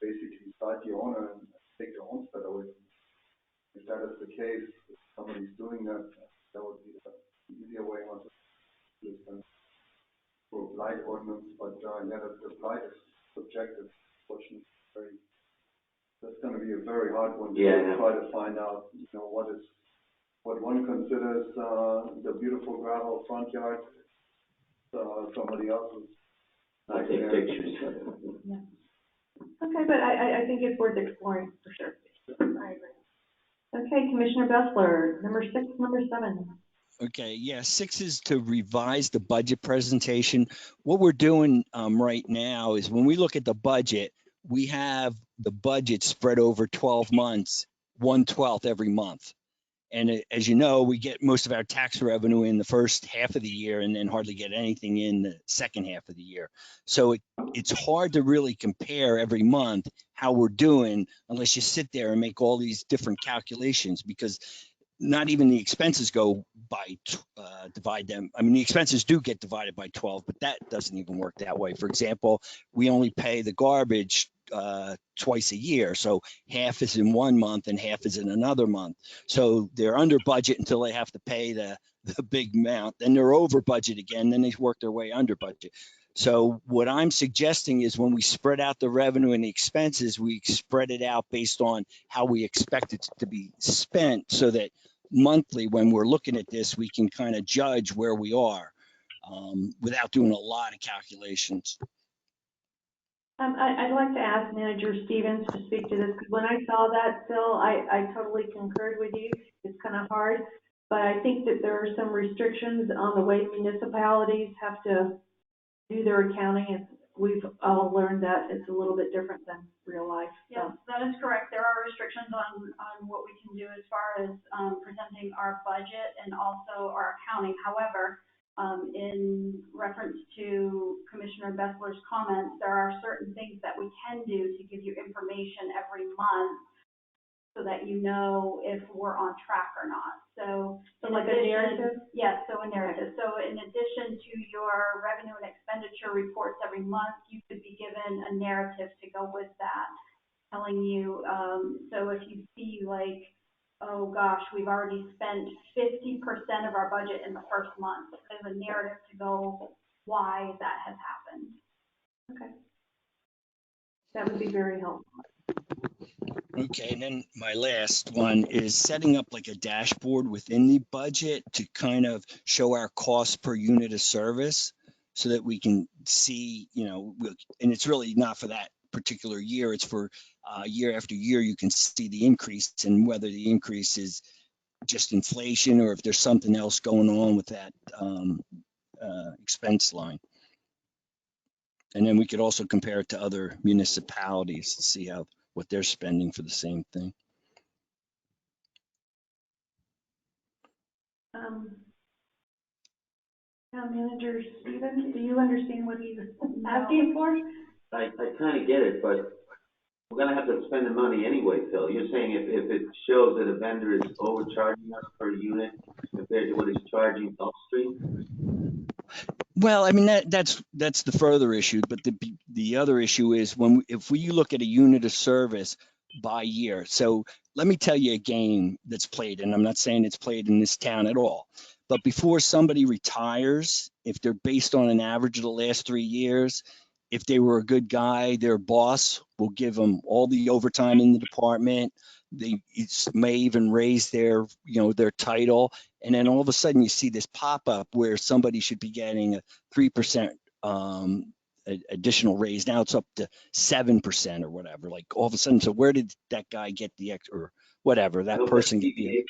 basically cite the owner and take the homestead away. If that is the case, if somebody's doing that, that would be the easier way on to do it than for a blight ordinance. But the blight is subjective, fortunately. That's going to be a very hard one to try to find out, what one considers the beautiful gravel front yard. Somebody else's. I take pictures. Yeah. Okay, but I think it's worth exploring for sure. I agree. Okay, Commissioner Bessler, number 7. Okay, yeah, 6 is to revise the budget presentation. What we're doing right now is when we look at the budget, we have the budget spread over 12 months, 1/12 every month. And as you know, we get most of our tax revenue in the first half of the year and then hardly get anything in the second half of the year. So it's hard to really compare every month how we're doing unless you sit there and make all these different calculations, because not even the expenses go by, divide them. I mean, the expenses do get divided by 12, but that doesn't even work that way. For example, we only pay the garbage twice a year. So half is in one month and half is in another month. So they're under budget until they have to pay the big amount. Then they're over budget again. Then they work their way under budget. So what I'm suggesting is when we spread out the revenue and the expenses, we spread it out based on how we expect it to be spent, so that monthly, when we're looking at this, we can kind of judge where we are without doing a lot of calculations. I'd like to ask Manager Stevens to speak to this, because when I saw that, Phil, I totally concurred with you. It's kind of hard, but I think that there are some restrictions on the way municipalities have to do their accounting, and we've all learned that it's a little bit different than real life. Yes, that is correct. There are restrictions on what we can do as far as presenting our budget and also our accounting. However, in reference to Commissioner Bessler's comments, there are certain things that we can do to give you information every month so that you know if we're on track or not. So like a narrative? Yes, so a narrative. So in addition to your revenue and expenditure reports every month, you could be given a narrative to go with that, telling you, so if you see like, oh gosh, we've already spent 50% of our budget in the first month, there's a narrative to go why that has happened. Okay. That would be very helpful. Okay, and then my last one is setting up like a dashboard within the budget to kind of show our cost per unit of service, so that we can see, you know, and it's really not for that particular year, it's for year after year. You can see the increase and whether the increase is just inflation or if there's something else going on with that expense line. And then we could also compare it to other municipalities to see what they're spending for the same thing. Town Manager Stevens, do you understand what he's asking for? I kind of get it, but we're gonna have to spend the money anyway, Phil. You're saying if it shows that a vendor is overcharging us per unit compared to what he's charging Gulf Street? Well, I mean, that's the further issue, but the other issue is if we look at a unit of service by year. So let me tell you a game that's played, and I'm not saying it's played in this town at all, but before somebody retires, if they're based on an average of the last 3 years, if they were a good guy, their boss will give them all the overtime in the department. They may even raise their title. And then all of a sudden you see this pop up where somebody should be getting a 3% additional raise. Now it's up to 7% or whatever. Like all of a sudden, so where did that guy get the extra or whatever? That person get the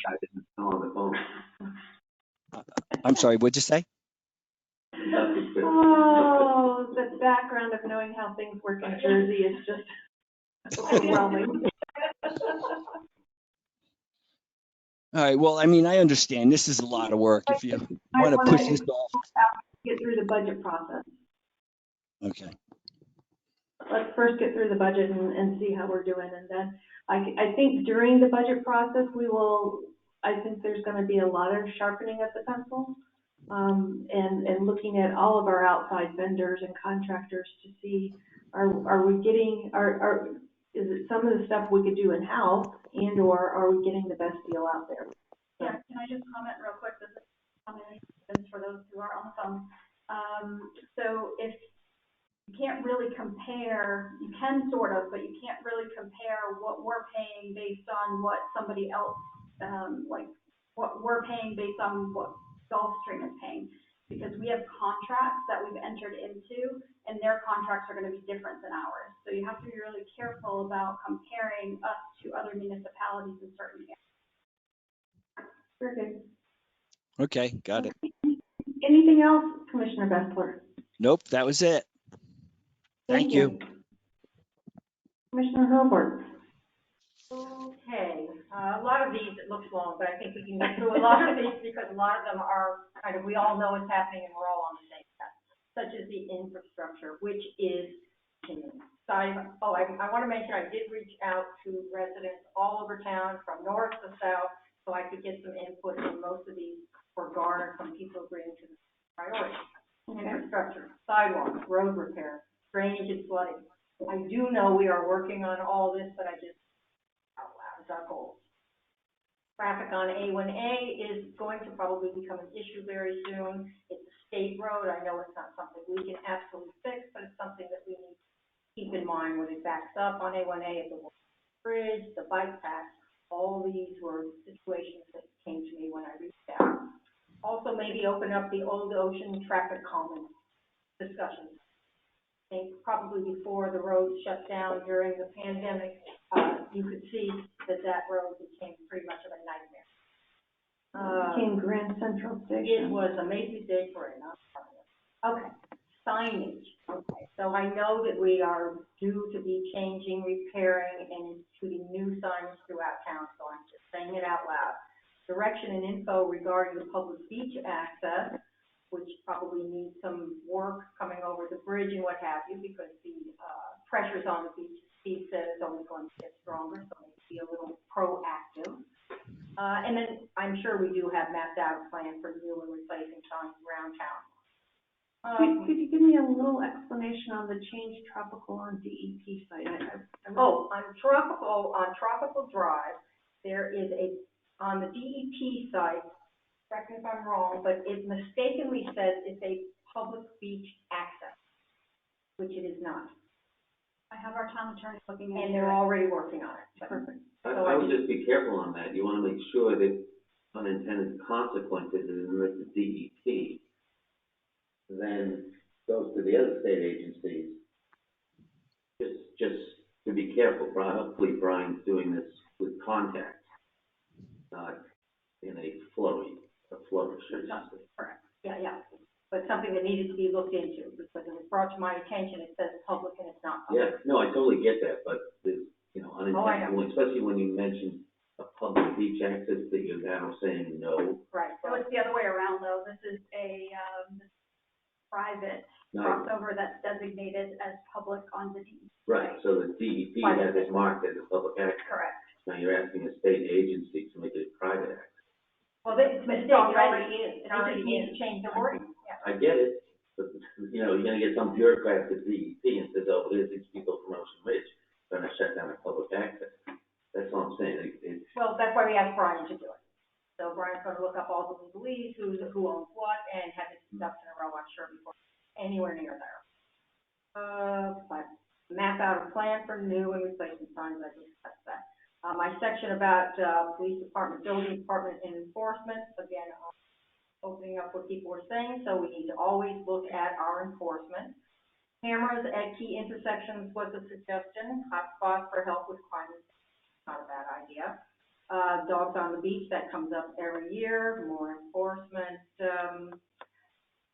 I'm sorry, what'd you say? Oh, the background of knowing how things work in Jersey is just overwhelming. All right, well, I mean, I understand this is a lot of work if you want to push this off. Get through the budget process. Okay. Let's first get through the budget and see how we're doing, and then I think during the budget process I think there's going to be a lot of sharpening of the pencil, and looking at all of our outside vendors and contractors to see are we getting is it some of the stuff we could do in-house, and or are we getting the best deal out there? Yeah, can I just comment real quick? This is for those who are on the phone. So if you can't really compare, you can sort of, but you can't really compare what we're paying based on what somebody else, like what we're paying based on what Gulfstream is paying. Because we have contracts that we've entered into, and their contracts are going to be different than ours. So you have to be really careful about comparing us to other municipalities in certain areas. Very good. Okay, got it. Anything else, Commissioner Bessler? Nope, that was it. Thank you. Commissioner Herbert. Okay, a lot of these, it looks long, but I think we can get through a lot of these because a lot of them are kind of, we all know what's happening and we're all on the same path, such as the infrastructure, which is, so I want to mention I did reach out to residents all over town from north to south so I could get some input on most of these, or garner some people agreeing to the priorities. Infrastructure, sidewalks, road repair, drainage and flooding. I do know we are working on all this, but I just, out loud, is our goal. Traffic on A1A is going to probably become an issue very soon. It's a state road. I know it's not something we can absolutely fix, but it's something that we need to keep in mind when it backs up on A1A, at the bridge, the bike path. All these were situations that came to me when I reached out. Also, maybe open up the Old Ocean traffic calming discussion. I think probably before the road shut down during the pandemic, you could see that road became pretty much of a nightmare. Became Grand Central Station. It was a Macy's Day Parade, not okay. Signage. Okay, so I know that we are due to be changing, repairing, and instituting new signage throughout town, so I'm just saying it out loud. Direction and info regarding the public beach access, which probably needs some work coming over the bridge and what have you, because the pressures on the beach, Steve said, is only going to get stronger, so maybe be a little proactive. And then I'm sure we do have mapped out a plan for new and replacing signs around town. Could you give me a little explanation on the Change Tropical on DEP site? On Tropical Drive, there is on the DEP site, correct me if I'm wrong, but it mistakenly says it's a public beach access, which it is not. I have our town attorney looking into it. And they're already working on it. Perfect. I would just be careful on that. You want to make sure that unintended consequences is with the DEP, then goes to the other state agencies. Just to be careful. Hopefully Brian's doing this with context, not in a flourish, should I say. Correct. Yeah. But something that needed to be looked into, because it was brought to my attention, it says public and it's not public. Yeah, no, I totally get that, but there's, unintentional, especially when you mention a public beach access that you're now saying no. Right. So it's the other way around, though. This is a private crossover that's designated as public on the DEP. Right, so the DEP has it marked as a public access. Correct. Now you're asking a state agency to make it private access. Well, it's mistake. It already is. It already needs to change the wording. Yeah. I get it, but, you're gonna get some bureaucrat at DEP and says, oh, there's these people from Ocean Ridge, they're gonna shut down a public access. That's all I'm saying. Well, that's why we asked Brian to do it. So Brian's gonna look up all the legalese, who owns what, and have his ducks in a row, I'm sure, before anywhere near there. But map out a plan for new and replacement signs, I discussed that. My section about, police department, building department, and enforcement, again, opening up what people were saying, so we need to always look at our enforcement. Cameras at key intersections was a suggestion. Hotspots for help with crime is not a bad idea. Dogs on the beach, that comes up every year. More enforcement.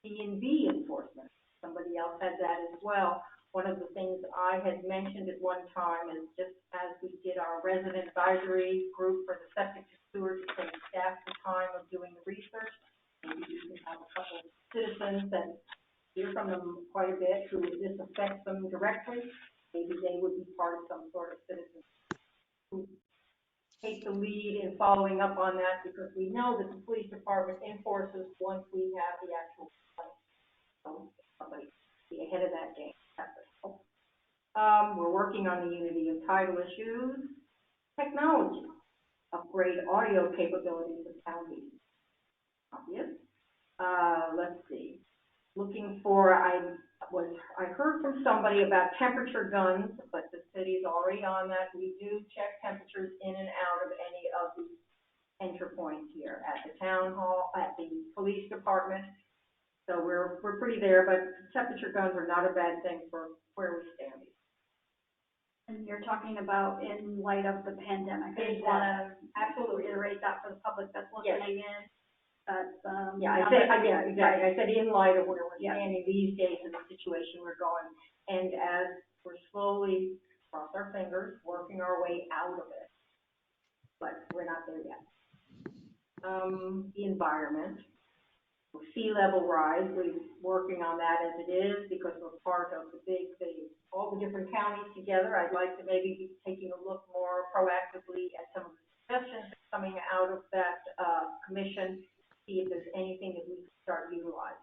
D&B enforcement. Somebody else had that as well. One of the things I had mentioned at one time is, just as we did our resident advisory group for the septic to sewer, to save staff the time of doing the research. Maybe you can have a couple of citizens that hear from them quite a bit, who this affects them directly. Maybe they would be part of some sort of citizen who take the lead in following up on that, because we know that the police department enforces once we have the actual complaint. So somebody be ahead of that game. We're working on the unity of title issues. Technology. Upgrade audio capabilities of town meetings. Obvious. Let's see. Looking for, I heard from somebody about temperature guns, but the city's already on that. We do check temperatures in and out of any of the enter points here at the town hall, at the police department. So we're pretty there, but temperature guns are not a bad thing for where we stand. And you're talking about in light of the pandemic. I just want to absolutely reiterate that for the public that's listening in. That's, exactly. I said in light of where we're standing these days in the situation we're going, and as we're slowly, cross our fingers, working our way out of it, but we're not there yet. The environment, sea level rise, we're working on that as it is, because we're part of the big thing. All the different counties together, I'd like to maybe be taking a look more proactively at some of the suggestions coming out of that, commission, see if there's anything that we can start utilizing.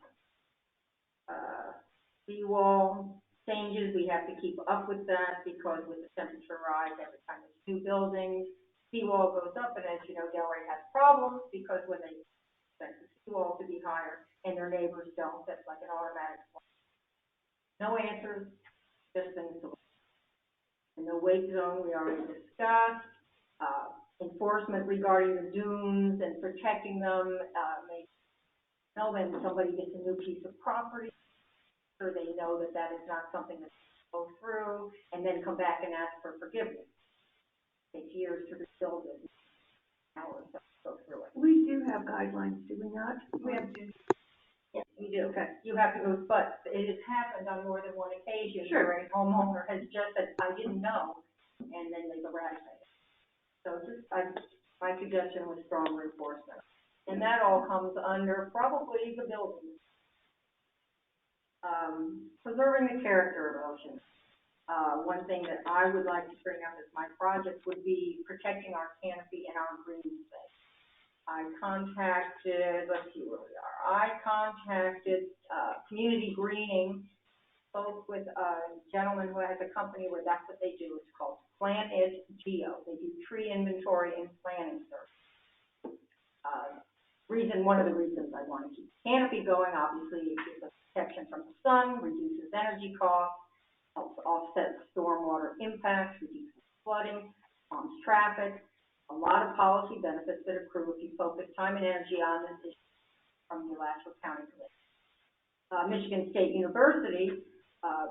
Seawall changes, we have to keep up with that because with the temperature rise, every time there's new buildings, seawall goes up, and as you know, Delray has problems because when they expect the seawall to be higher and their neighbors don't, that's like an automatic. No answers, just things to look. In the wake zone, we already discussed, enforcement regarding the dunes and protecting them, maybe, when somebody gets a new piece of property, sure they know that that is not something that go through, and then come back and ask for forgiveness. It takes years to rebuild it, hours to go through it. We do have guidelines, do we not? We have to. Yes, you do. Okay. You have to go, but it has happened on more than one occasion. Sure. Where a homeowner has just said, I didn't know, and then they've eradicated. So just, my suggestion was stronger enforcement. And that all comes under probably the building. Preserving the character of Ocean. One thing that I would like to bring up as my project would be protecting our canopy and our green space. I contacted, let's see where we are. I contacted, Community Greening, spoke with a gentleman who has a company where that's what they do. It's called Plant It Geo. They do tree inventory and planting service. One of the reasons I want to keep canopy going, obviously, it gives us protection from the sun, reduces energy costs, helps offset stormwater impacts, reduces flooding, calms traffic. A lot of policy benefits that accrue if you focus time and energy on this issue from the Alachua County Commission. Michigan State University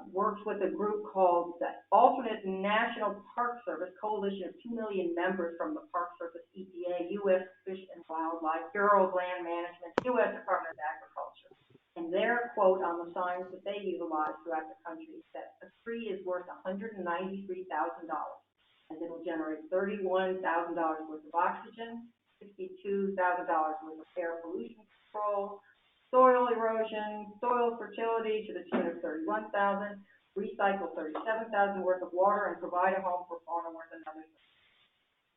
works with a group called the Alternate National Park Service, coalition of 2 million members from the Park Service, EPA, U.S. Fish and Wildlife, Bureau of Land Management, U.S. Department of Agriculture. And their quote on the signs that they utilize throughout the country is that a tree is worth $193,000. And it'll generate $31,000 worth of oxygen, $62,000 worth of air pollution control, soil erosion, soil fertility to the tune of $31,000, recycle $37,000 worth of water, and provide a home for fauna worth another.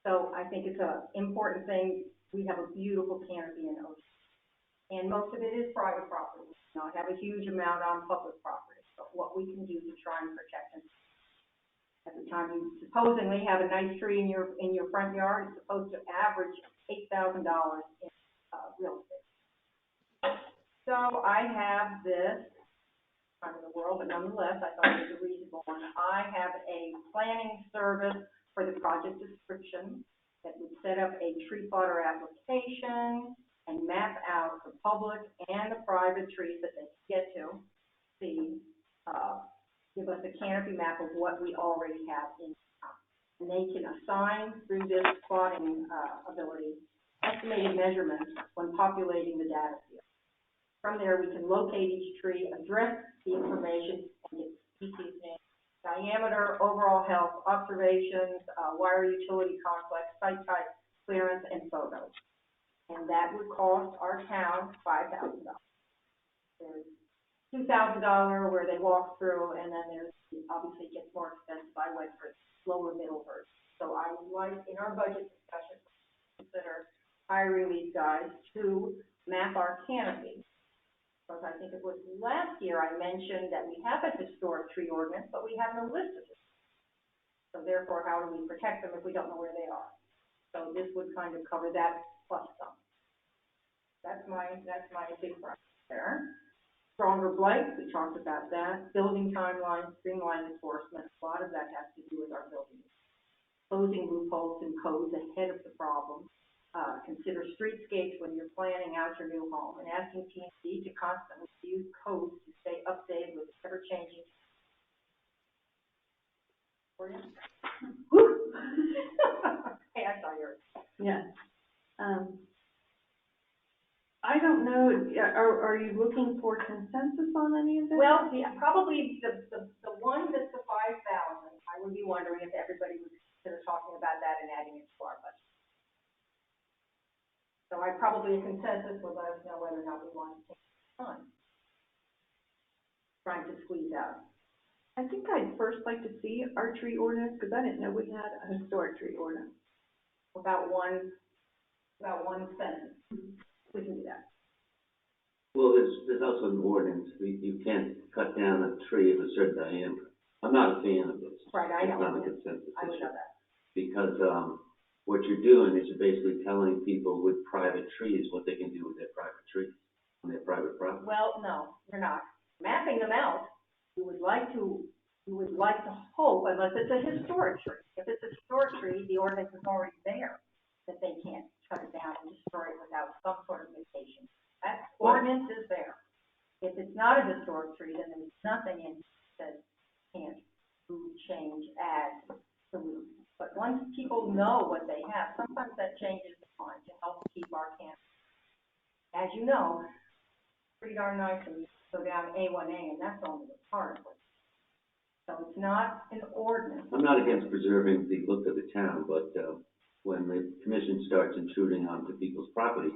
So I think it's an important thing. We have a beautiful canopy in Ocean, and most of it is private property. We don't have a huge amount on public property, but what we can do to try and protect it. At the time you supposedly have a nice tree in your front yard, it's supposed to average $8,000 in real estate. So I have this, kind of the world, but nonetheless, I thought it was a reasonable one. I have a planning service for the project description that would set up a tree fodder application and map out the public and the private trees that they can get to. Give us a canopy map of what we already have in town. And they can assign through this plotting ability estimated measurements when populating the data field. From there, we can locate each tree, address the information, and get species name, diameter, overall health, observations, wire utility complex, site type, clearance, and photos. And that would cost our town $5,000. There's $2,000 where they walk through, and then there's, obviously it gets more expensive. I went for lower middle version. So I would like, in our budget discussion, consider hiring these guys to map our canopy. Because I think it was last year I mentioned that we have a historic tree ordinance, but we have no list of it. So therefore, how do we protect them if we don't know where they are? So this would kind of cover that plus some. That's my big project there. Stronger blight, we talked about that. Building timelines, streamlined enforcement, a lot of that has to do with our building. Closing loopholes and codes ahead of the problem. Consider streetscapes when you're planning out your new home, and asking P&Z to constantly use codes to stay updated with ever-changing. Hey, I saw yours. Yeah. I don't know, are you looking for consensus on any of this? Well, yeah, probably the one that's the 5,000, I would be wondering if everybody would consider talking about that and adding it to our budget. So I probably a consensus would let us know whether or not we want to take time. Trying to squeeze out. I think I'd first like to see our tree ordinance, because I didn't know we had a historic tree ordinance. About one sentence. We can do that. Well, there's also an ordinance, you can't cut down a tree of a certain diameter. I'm not a fan of this. Right, I know. It's not a consensus I would issue. know that. Because, what you're doing is you're basically telling people with private trees what they can do with their private trees, on their private property. Well, no, you're not. Mapping them out, you would like to hope, unless it's a historic tree. If it's a historic tree, the ordinance is already there, that they can't cut it down and destroy it without some sort of mitigation. That ordinance is there. If it's not a historic tree, then there's nothing in it that can't move, change, add, remove. But once people know what they have, sometimes that changes the mind to help keep our campus. As you know, pretty darn nice and go down A1A, and that's only a part of it. So it's not an ordinance. I'm not against preserving the look of the town, but, when the commission starts intruding onto people's property,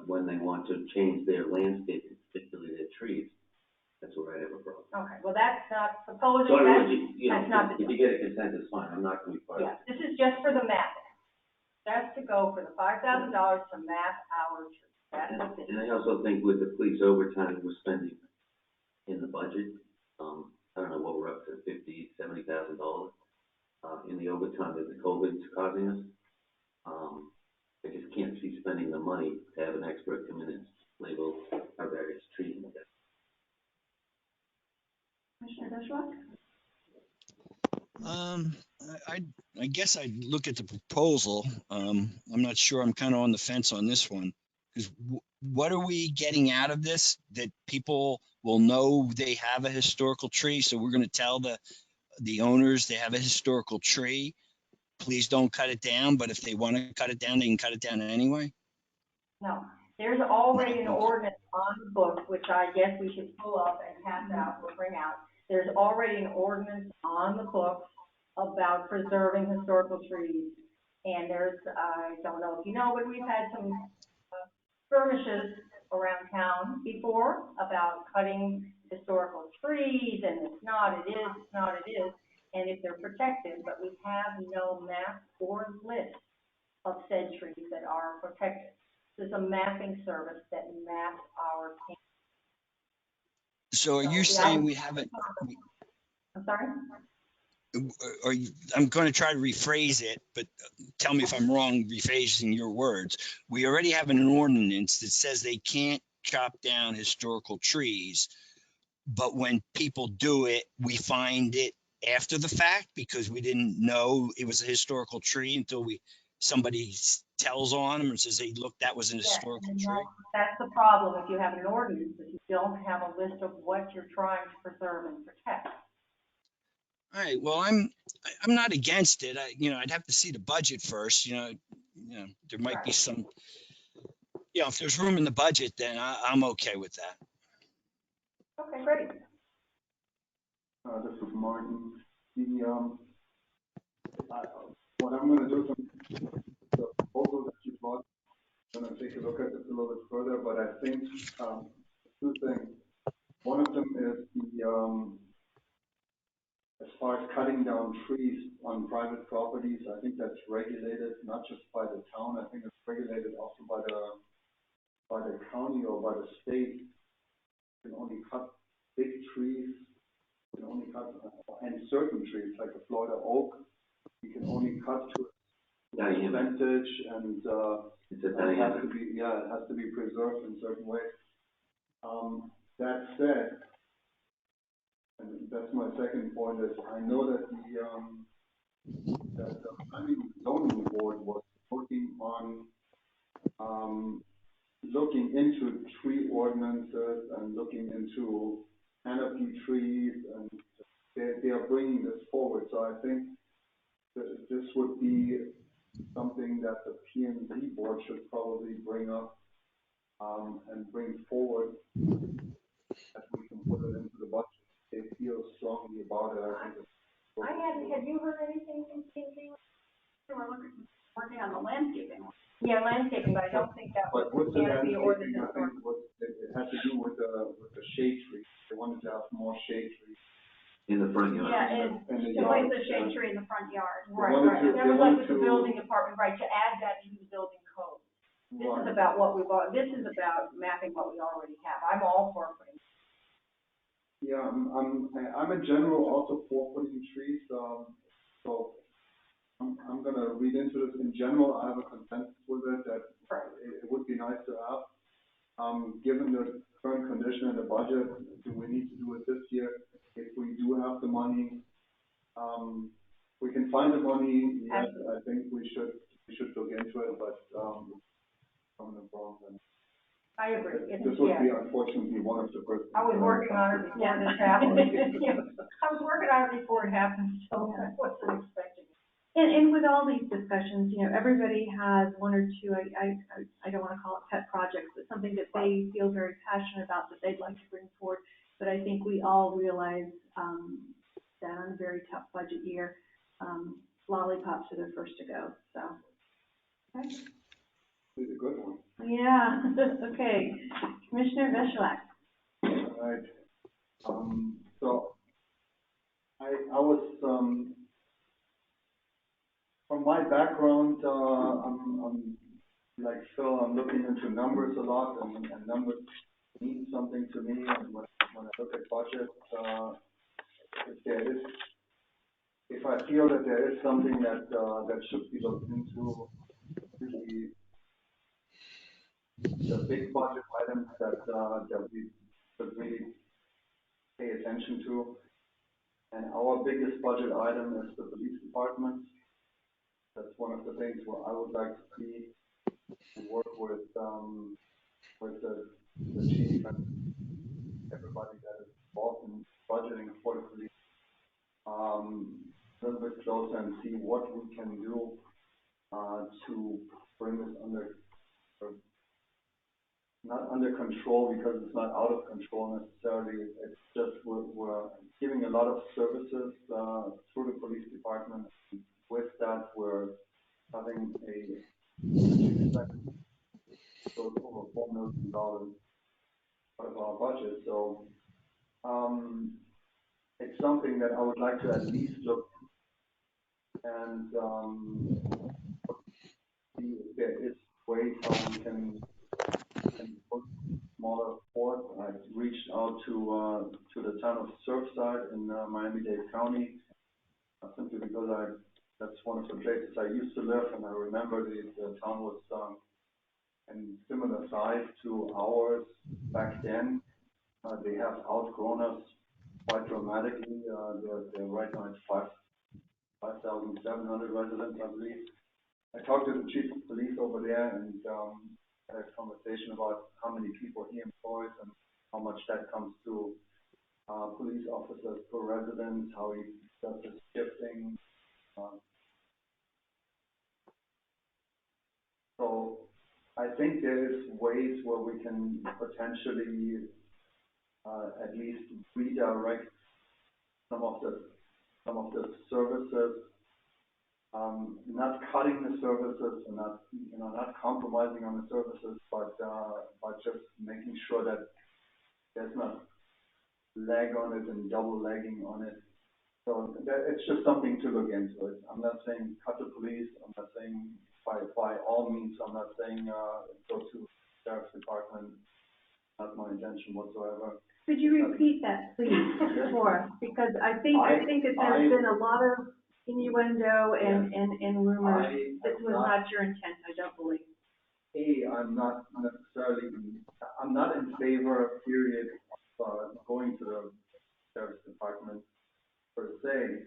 when they want to change their landscape, particularly their trees, that's where I have a problem. Okay, well, that's not, supposing So that's, that's not the if you get a consensus, fine, I'm not gonna be part of yeah, it. this is just for the mapping. That's to go for the $5,000 to map our trees. That's what this is. And I also think with the police overtime we're spending in the budget, I don't know what we're up to, $50,000-$70,000, in the overtime that the COVID's causing us. I just can't see spending the money to have an expert come in and label our various trees and that. Commissioner Bushwhack? I guess I'd look at the proposal. I'm not sure. I'm kind of on the fence on this one. Because what are we getting out of this? That people will know they have a historical tree. So we're going to tell the owners they have a historical tree. Please don't cut it down. But if they want to cut it down, they can cut it down anyway. No, there's already an ordinance on the books, which I guess we should pull up and pass out, or bring out. There's already an ordinance on the books about preserving historical trees. And there's, I don't know if you know, but we've had some skirmishes around town before about cutting historical trees, and it's not, it is, it's not, it is, and if they're protected, but we have no map or list of said trees that are protected. There's a mapping service that maps our campus. So are you saying we haven't? I'm sorry? I'm going to try to rephrase it, but tell me if I'm wrong rephrasing your words. We already have an ordinance that says they can't chop down historical trees, but when people do it, we find it after the fact because we didn't know it was a historical tree until somebody tells on them and says, hey, look, that was an historical tree. That's the problem if you have an ordinance, but you don't have a list of what you're trying to preserve and protect. All right. Well, I'm not against it. I'd have to see the budget first. There might be some. If there's room in the budget, then I'm okay with that. Okay, great. This is Martin. What I'm going to do from the proposal that you brought, I'm going to take a look at this a little bit further. But I think two things. One of them is as far as cutting down trees on private properties, I think that's regulated not just by the town. I think it's regulated also by the county or by the state. You can only cut big trees. You can only cut and certain trees like the Florida oak. You can only cut to a percentage, and it has to be preserved in certain ways. That said. And that's my second point is I know that the planning and zoning board was working on looking into tree ordinances and looking into canopy trees, and they are bringing this forward. So I think that this would be something that the P&Z board should probably bring up and bring forward that we can put it into the budget. They feel strongly about it. I think have you heard anything from P&Z? We're working on the landscaping. Yeah, landscaping, but I don't think that was with the canopy or the landscaping, I think it had to do with the shade trees. They wanted to have more shade trees. in the front yard. Yeah, And the to yard, place a shade tree in the front yard. They wanted to- That they was like wanted with the to- building department, right, to add that to the building code. This is about what we've, this is about mapping what we already have. I'm all for putting. Yeah, I'm in general also for putting trees, so I'm gonna read into this. In general, I have a consensus with it that it would be nice to have. Given the current condition and the budget, do we need to do it this year? If we do have the money, we can find the money, yes, I think we should look into it, but, from the wrong, then. I agree. This would be unfortunately one of the first. I was working on it before this happened. I was working on it before it happened, so I wasn't expecting it. And with all these discussions, you know, everybody has one or two, I don't wanna call it pet projects, but something that they feel very passionate about that they'd like to bring forward. But I think we all realize, that on a very tough budget year, lollipops are the first to go, so. Okay. It's a good one. Yeah, okay. Commissioner Veselak. All right. So I was, from my background, I'm like Phil, I'm looking into numbers a lot, and numbers mean something to me. And when I look at budget, if I feel that there is something that should be looked into, usually the big budget items that we should really pay attention to. And our biggest budget item is the police department. That's one of the things where I would like to see and work with the chief and everybody that is involved in budgeting for the police. A little bit closer and see what we can do to bring this not under control, because it's not out of control necessarily. It's just we're giving a lot of services through the police department. With that, we're having over $4 million out of our budget. So it's something that I would like to at least look and see if there is ways how we can put smaller port. I reached out to the town of Surfside in Miami-Dade County, simply because that's one of the places I used to live, and I remember the town was in similar size to ours back then. They have outgrown us quite dramatically. They're right now at 5,700 residents, I believe. I talked to the chief of police over there and had a conversation about how many people he employs and how much that comes to police officers per resident, how he does his shifting. So I think there is ways where we can potentially at least redirect some of the services, not cutting the services and not compromising on the services, but just making sure that there's not lag on it and double lagging on it. So it's just something to look into it. I'm not saying cut the police. I'm not saying by all means. I'm not saying go to sheriff's department. Not my intention whatsoever. Could you repeat that, please, for us? Because I think that there's been a lot of innuendo and rumors. This was not your intent, I don't believe. I'm not necessarily, I'm not in favor, period, of going to the sheriff's department per se.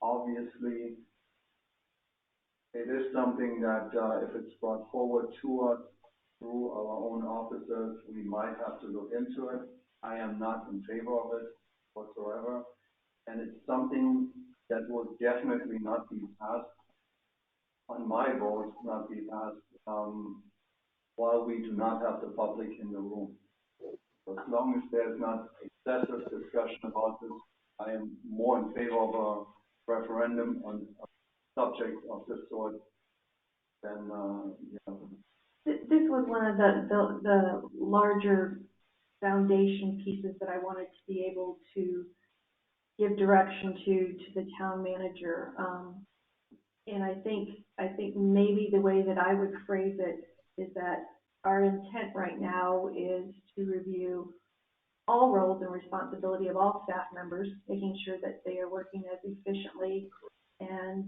Obviously, it is something that if it's brought forward to us through our own officers, we might have to look into it. I am not in favor of it whatsoever. And it's something that will definitely not be passed on my vote, not be passed while we do not have the public in the room. So as long as there's not excessive discussion about this, I am more in favor of a referendum on a subject of this sort than, This was one of the larger foundation pieces that I wanted to be able to give direction to the town manager. And I think maybe the way that I would phrase it is that our intent right now is to review all roles and responsibility of all staff members, making sure that they are working as efficiently and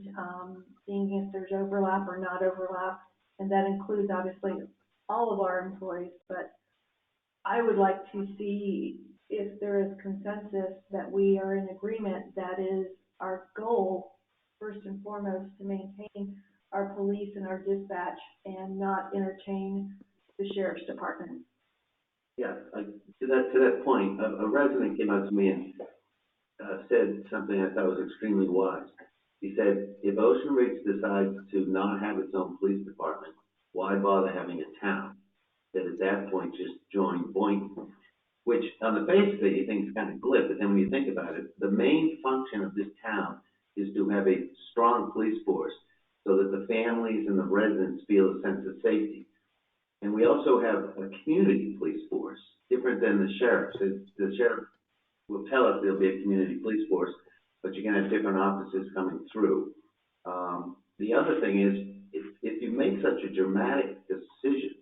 seeing if there's overlap or not overlap. And that includes obviously all of our employees, but I would like to see if there is consensus that we are in agreement that is our goal, first and foremost, to maintain our police and our dispatch and not entertain the sheriff's department. Yeah, to that point, a resident came up to me and said something I thought was extremely wise. He said, if Ocean Ridge decides to not have its own police department, why bother having a town? That at that point just join Boynton, which on the face of it you think is kind of glib, but then when you think about it, the main function of this town is to have a strong police force so that the families and the residents feel a sense of safety. And we also have a community police force, different than the sheriff's. The sheriff will tell us there'll be a community police force, but you're gonna have different officers coming through. The other thing is, if you make such a dramatic decision,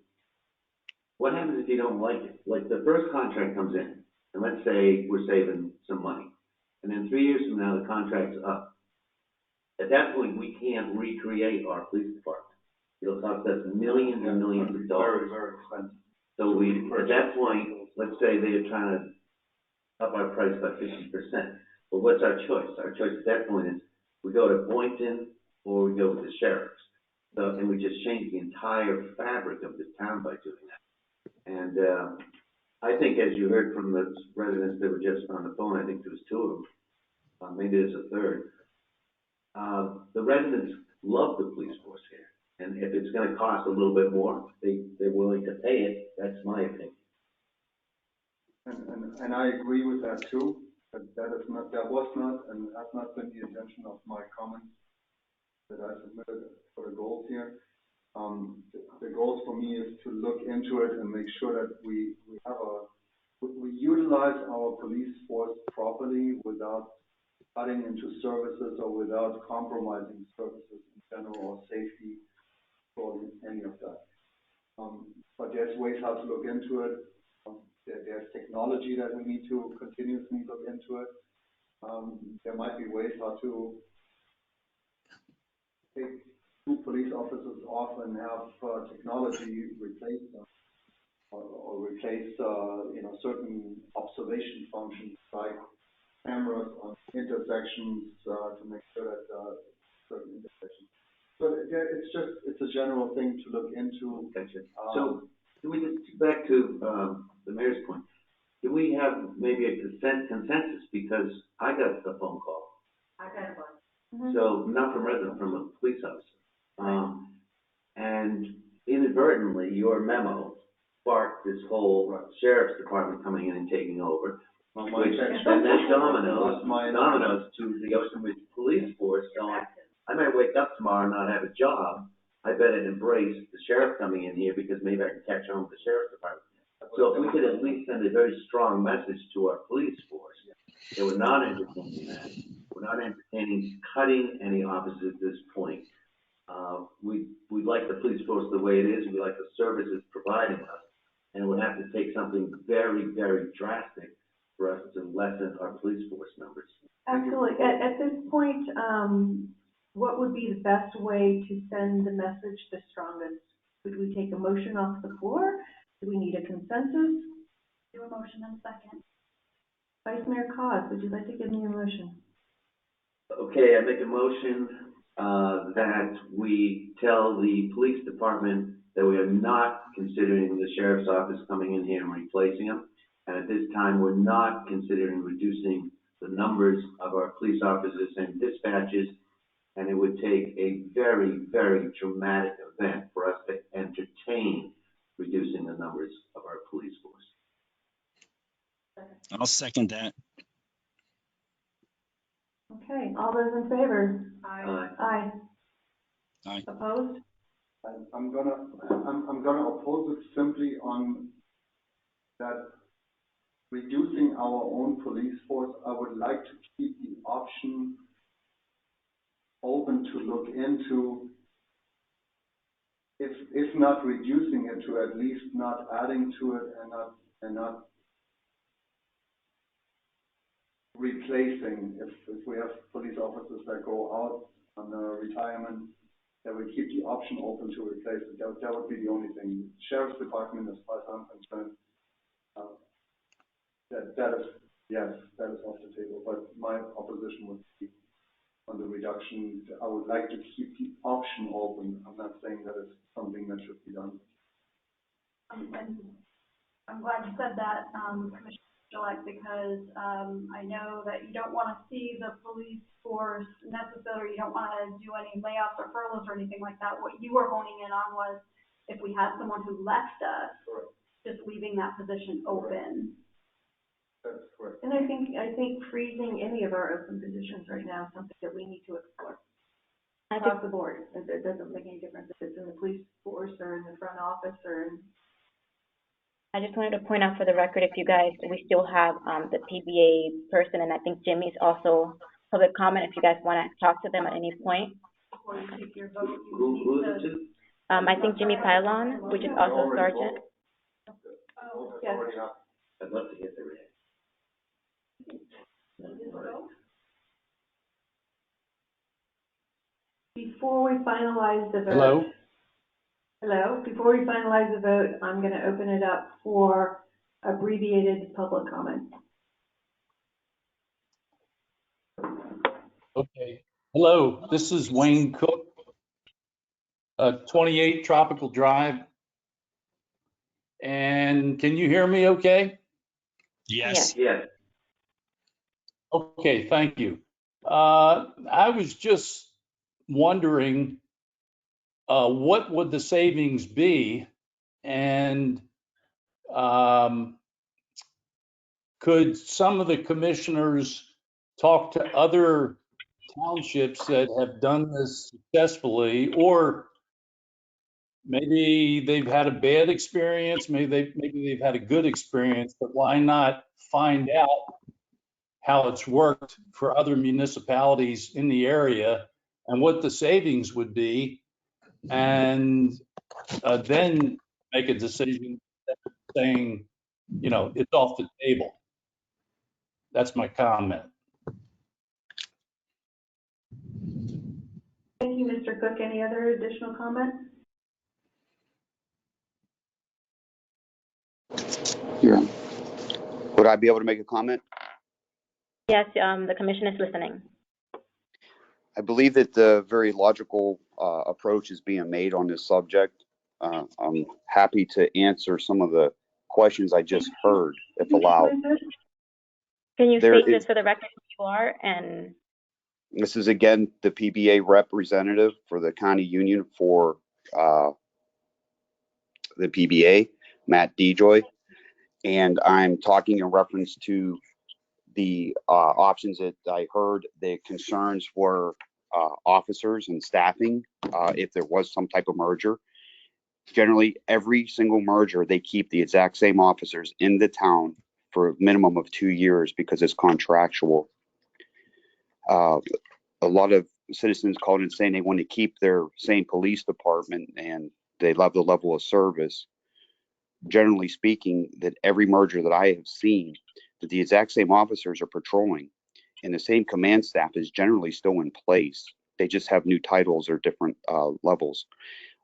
what happens if you don't like it? Like the first contract comes in, and let's say we're saving some money, and then 3 years from now the contract's up. At that point, we can't recreate our police department. It'll cost us millions and millions of dollars. Very, very expensive. So at that point, let's say they're trying to up our price by 50%. Well, what's our choice? Our choice at that point is we go to Boynton or we go with the sheriffs. So, and we just change the entire fabric of this town by doing that. And I think, as you heard from the residents that were just on the phone, I think there was two of them, maybe there's a third. The residents love the police force here. And if it's gonna cost a little bit more, they're willing to pay it. That's my opinion. And I agree with that too. But that was not, and has not been the intention of my comments that I submitted for the goals here. The goals for me is to look into it and make sure that we utilize our police force properly without cutting into services or without compromising services in general or safety or any of that. But there's ways how to look into it. There's technology that we need to continuously look into it. There might be ways how to take two police officers off and have technology replace them, or replace certain observation functions like cameras on intersections to make sure that certain intersections. So it's a general thing to look into. Gotcha. So can we just back to the mayor's point? Do we have maybe a consensus? Because I got the phone call. I got one. Mm-hmm. So not from resident, from a police officer. And inadvertently, your memo sparked this whole sheriff's department coming in and taking over. Which then dominoes to the Ocean Ridge Police Force going, I might wake up tomorrow and not have a job. I better embrace the sheriff coming in here because maybe I can catch on with the sheriff's department. So if we could at least send a very strong message to our police force that we're not entertaining that. We're not entertaining cutting any officers at this point. We'd like the police force the way it is. We like the services providing us. And it would have to take something very, very drastic for us to lessen our police force numbers. Absolutely. At this point, what would be the best way to send the message the strongest? Would we take a motion off the floor? Do we need a consensus? Do a motion in a second. Vice Mayor Cos, would you like to give me a motion? Okay, I make a motion that we tell the police department that we are not considering the sheriff's office coming in here and replacing them. And at this time, we're not considering reducing the numbers of our police officers and dispatches. And it would take a very, very dramatic event for us to entertain reducing the numbers of our police force. I'll second that. Okay, all those in favor? Aye. Aye. Aye. Opposed? I'm gonna oppose it simply on that reducing our own police force, I would like to keep the option open to look into, if not reducing it, to at least not adding to it and not replacing. If we have police officers that go out on retirement, that we keep the option open to replace it. That would be the only thing. Sheriff's Department, as far as I'm concerned, that is, yes, that is off the table. But my opposition would be on the reduction. I would like to keep the option open. I'm not saying that it's something that should be done. And I'm glad you said that, Commissioner Gillette, because I know that you don't want to see the police force necessarily, you don't want to do any layoffs or furloughs or anything like that. What you were honing in on was if we had someone who left us, just leaving that position open. That's correct. And I think freezing any of our open positions right now is something that we need to explore. Across the board. It doesn't make any difference if it's in the police force or in the front office or in. I just wanted to point out for the record, if you guys, we still have the PBA person, and I think Jimmy's also public comment if you guys want to talk to them at any point. Before you take your vote, you Who need is it to. to? I think Jimmy Pylon, which is also Sergeant. Oh, Yes. I'd love to get the reaction. Before we finalize the vote. Hello? Before we finalize the vote, I'm going to open it up for abbreviated public comment. Okay. Hello, this is Wayne Cook, 28 Tropical Drive. And can you hear me okay? Yes. Yes. Okay, thank you. I was just wondering, what would the savings be? And could some of the commissioners talk to other townships that have done this successfully, or maybe they've had a bad experience, maybe they've had a good experience, but why not find out how it's worked for other municipalities in the area and what the savings would be, and then make a decision saying, you know, it's off the table. That's my comment. Thank you, Mr. Cook. Any other additional comments? Yeah. Would I be able to make a comment? Yes, the commission is listening. I believe that the very logical approach is being made on this subject. I'm happy to answer some of the questions I just heard, if allowed. Can you There state is- this for the record who you are? And This is again the PBA representative for the county union for the PBA, Matt DeJoy, and I'm talking in reference to the options that I heard. The concerns were officers and staffing if there was some type of merger. Generally, every single merger, they keep the exact same officers in the town for a minimum of 2 years because it's contractual. A lot of citizens called in saying they want to keep their same police department and they love the level of service. Generally speaking, that every merger that I have seen, that the exact same officers are patrolling and the same command staff is generally still in place. They just have new titles or different levels.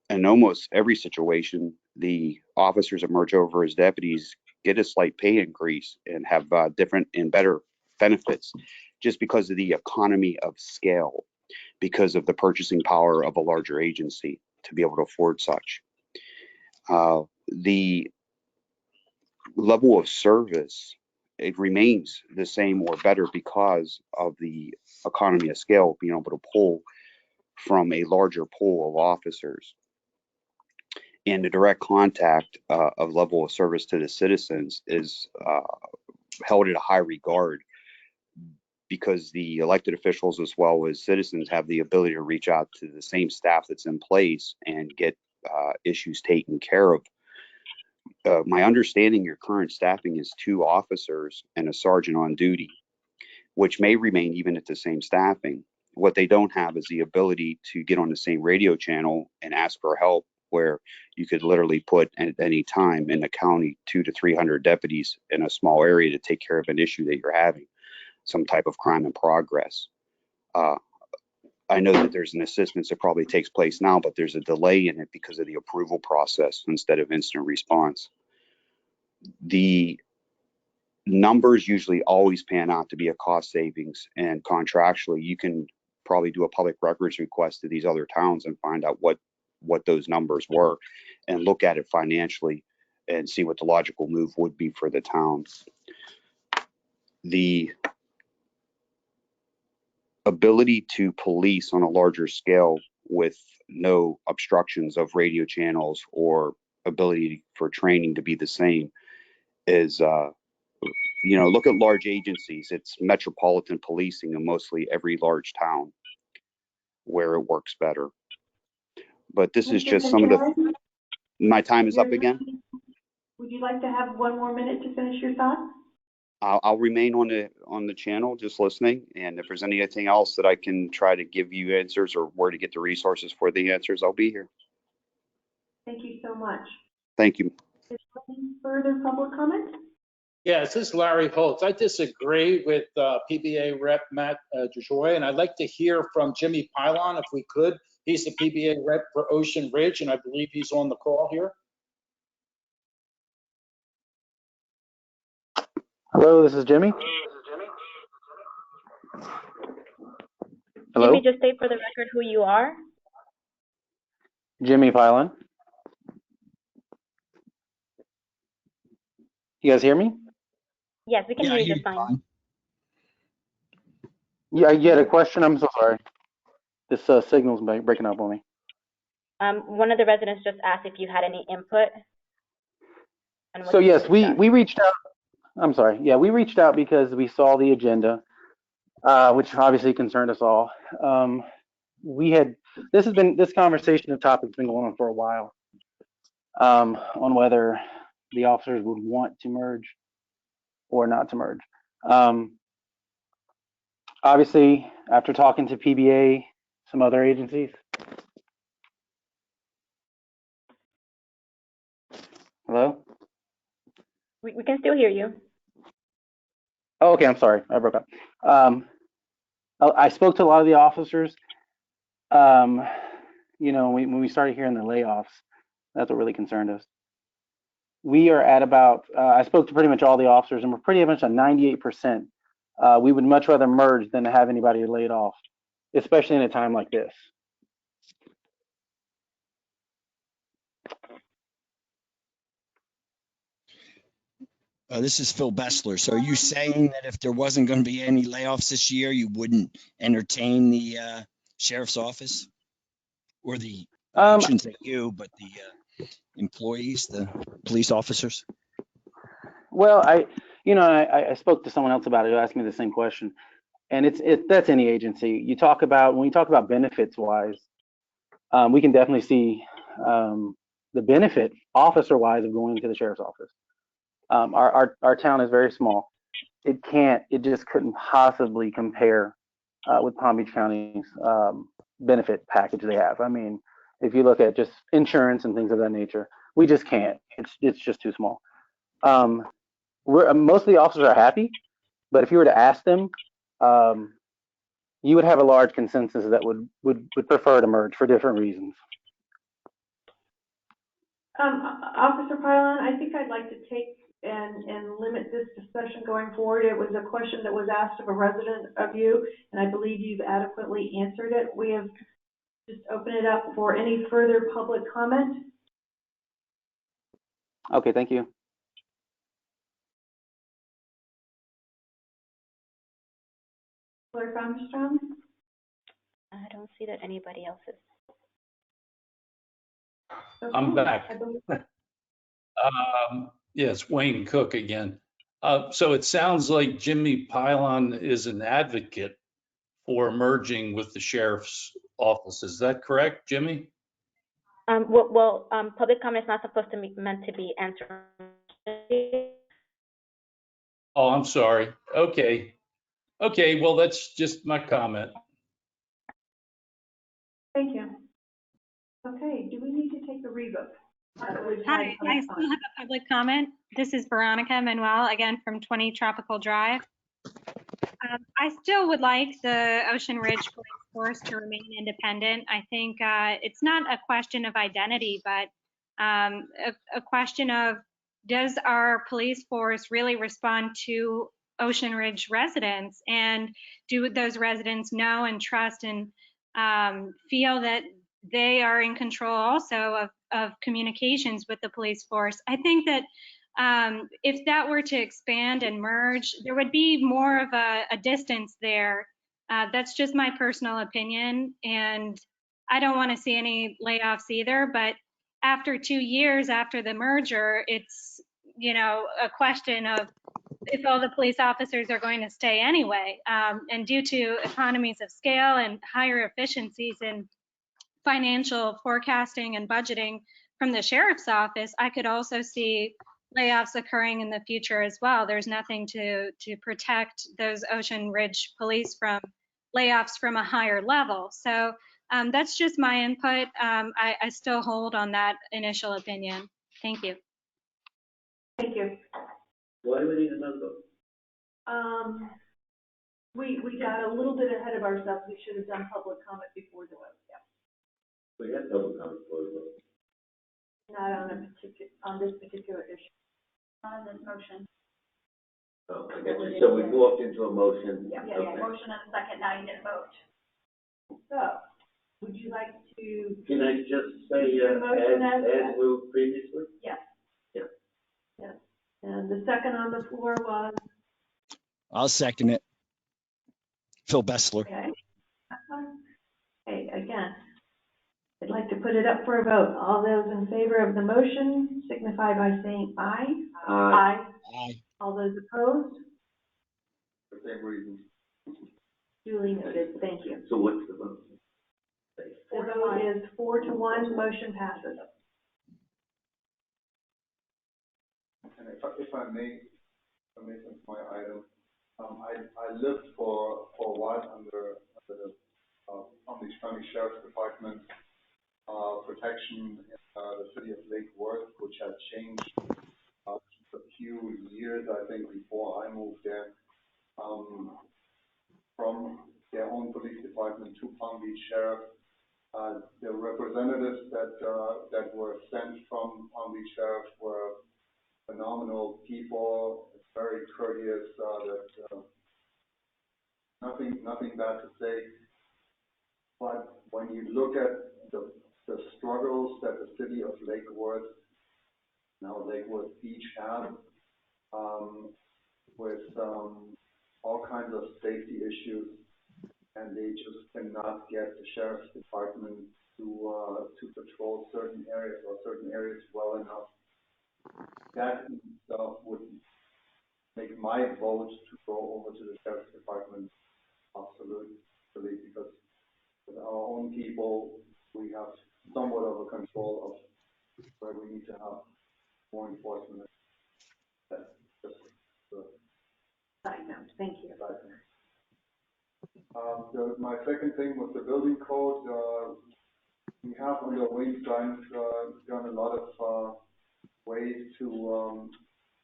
In almost every situation, the officers that merge over as deputies get a slight pay increase and have different and better benefits just because of the economy of scale, because of the purchasing power of a larger agency to be able to afford such. The level of service, it remains the same or better because of the economy of scale, being able to pull from a larger pool of officers. And the direct contact of level of service to the citizens is held at a high regard because the elected officials as well as citizens have the ability to reach out to the same staff that's in place and get issues taken care of. my understanding, your current staffing is 2 officers and a sergeant on duty, which may remain even at the same staffing. What they don't have is the ability to get on the same radio channel and ask for help, where you could literally put at any time in the county 200 to 300 deputies in a small area to take care of an issue that you're having, some type of crime in progress. I know that there's an assistance that probably takes place now, but there's a delay in it because of the approval process instead of instant response. The numbers usually always pan out to be a cost savings, and contractually you can probably do a public records request to these other towns and find out what those numbers were and look at it financially and see what the logical move would be for the town. The ability to police on a larger scale with no obstructions of radio channels or ability for training to be the same is, look at large agencies. It's metropolitan policing in mostly every large town where it works better. But this is just some of the, my time is up again. Would you like to have 1 more minute to finish your thought? I'll remain on the channel just listening, and if there's anything else that I can try to give you answers or where to get the resources for the answers, I'll be here. Thank you so much. Thank you. Is there any further public comment? Yes, this is Larry Holtz. I disagree with PBA Rep Matt DeJoy, and I'd like to hear from Jimmy Pylon if we could. He's the PBA rep for Ocean Ridge, and I believe he's on the call here. Hello, this is Jimmy. Hello? Jimmy, just state for the record who you are. Jimmy Pylon. You guys hear me? Yes, we can hear you just fine. Yeah, you had a question? I'm so sorry. This signal's breaking up on me. One of the residents just asked if you had any input. So yes, we reached out. I'm sorry. Yeah, we reached out because we saw the agenda, which obviously concerned us all. This conversation of topic's been going on for a while, on whether the officers would want to merge or not to merge. Obviously, after talking to PBA, some other agencies. Hello? We can still hear you. Oh, okay, I'm sorry, I broke up. I spoke to a lot of the officers. When we started hearing the layoffs, that's what really concerned us. We are at about, I spoke to pretty much all the officers, and we're pretty much at 98%. We would much rather merge than to have anybody laid off, especially in a time like this. This is Phil Bessler. So are you saying that if there wasn't going to be any layoffs this year, you wouldn't entertain the sheriff's office or the, I shouldn't say you, but the employees, the police officers? Well, I spoke to someone else about it who asked me the same question, and that's any agency. When you talk about benefits wise, we can definitely see the benefit officer wise of going to the sheriff's office. Our town is very small. It just couldn't possibly compare with Palm Beach County's benefit package they have. I mean, if you look at just insurance and things of that nature, we just can't. It's just too small. Most of the officers are happy, but if you were to ask them, you would have a large consensus that would prefer to merge for different reasons. Officer Pylon, I think I'd like to take and limit this discussion going forward. It was a question that was asked of a resident of you, and I believe you've adequately answered it. We have just opened it up for any further public comment. Okay, thank you. Clerk Armstrong? I don't see that anybody else is. Okay. I'm back. Yes, Wayne Cook again. So it sounds like Jimmy Pylon is an advocate for merging with the sheriff's office. Is that correct, Jimmy? Public comment is not supposed to be meant to be answered. Oh, I'm sorry. Okay. Okay, well, that's just my comment. Thank you. Okay, do we need to take a revote? Hi, I still have a public comment. This is Veronica Manuel, again from 20 Tropical Drive. I still would like the Ocean Ridge Police Force to remain independent. I think it's not a question of identity, but a question of, does our police force really respond to Ocean Ridge residents? And do those residents know and trust and feel that they are in control also of communications with the police force? I think that if that were to expand and merge, there would be more of a distance there. That's just my personal opinion, and I don't want to see any layoffs either, but after 2 years after the merger, it's, you know, a question of if all the police officers are going to stay anyway. And due to economies of scale and higher efficiencies in financial forecasting and budgeting from the sheriff's office, I could also see layoffs occurring in the future as well. There's nothing to protect those Ocean Ridge police from layoffs from a higher level. So that's just my input. I still hold on that initial opinion. Thank you. Thank you. Why do we need another vote? We got a little bit ahead of ourselves. We should have done public comment before the vote, yeah. We had public comment before the vote. Not on this particular issue. On this motion. Oh, I got you. So we walked into a motion. Yeah, Okay. motion and a second, now you get a vote. So, would you like to? Can I just say, motion as moved previously? Yes. Yeah. Yes. And the second on the floor was? I'll second it. Phil Bessler. Okay. Okay, again, I'd like to put it up for a vote. All those in favor of the motion signify by saying aye. Aye. Aye. All those opposed? For the same reason. Duly noted. Thank you. So what's the vote? The vote is 4-1, motion passes. And if I may finish my item, I lived for a while under the Palm Beach County Sheriff's Department protection in the city of Lake Worth, which had changed a few years, I think, before I moved there, from their own police department to Palm Beach Sheriff. The representatives that were sent from Palm Beach Sheriff were phenomenal people, very courteous, nothing bad to say. But when you look at the struggles that the city of Lake Worth, now Lake Worth Beach, has with all kinds of safety issues, and they just cannot get the sheriff's department to patrol certain areas well enough. That in itself would make my vote to go over to the sheriff's department absolutely, because with our own people, we have somewhat of a control of where we need to have more enforcement. That's just the Side note. Thank you. My second thing was the building code. We have under Wayne Stein done a lot of ways to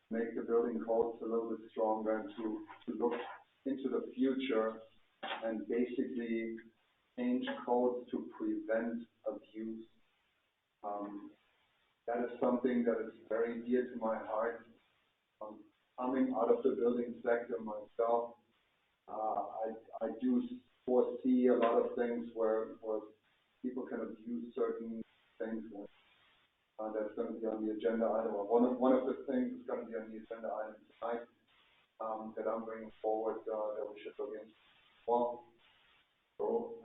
make the building codes a little bit stronger and to look into the future and basically change codes to prevent abuse. That is something that is very dear to my heart. Coming out of the building sector myself, I do foresee a lot of things where people can abuse certain things. That's going to be on the agenda item. One of the things is going to be on the agenda item tonight that I'm bringing forward that we should look into. Well, so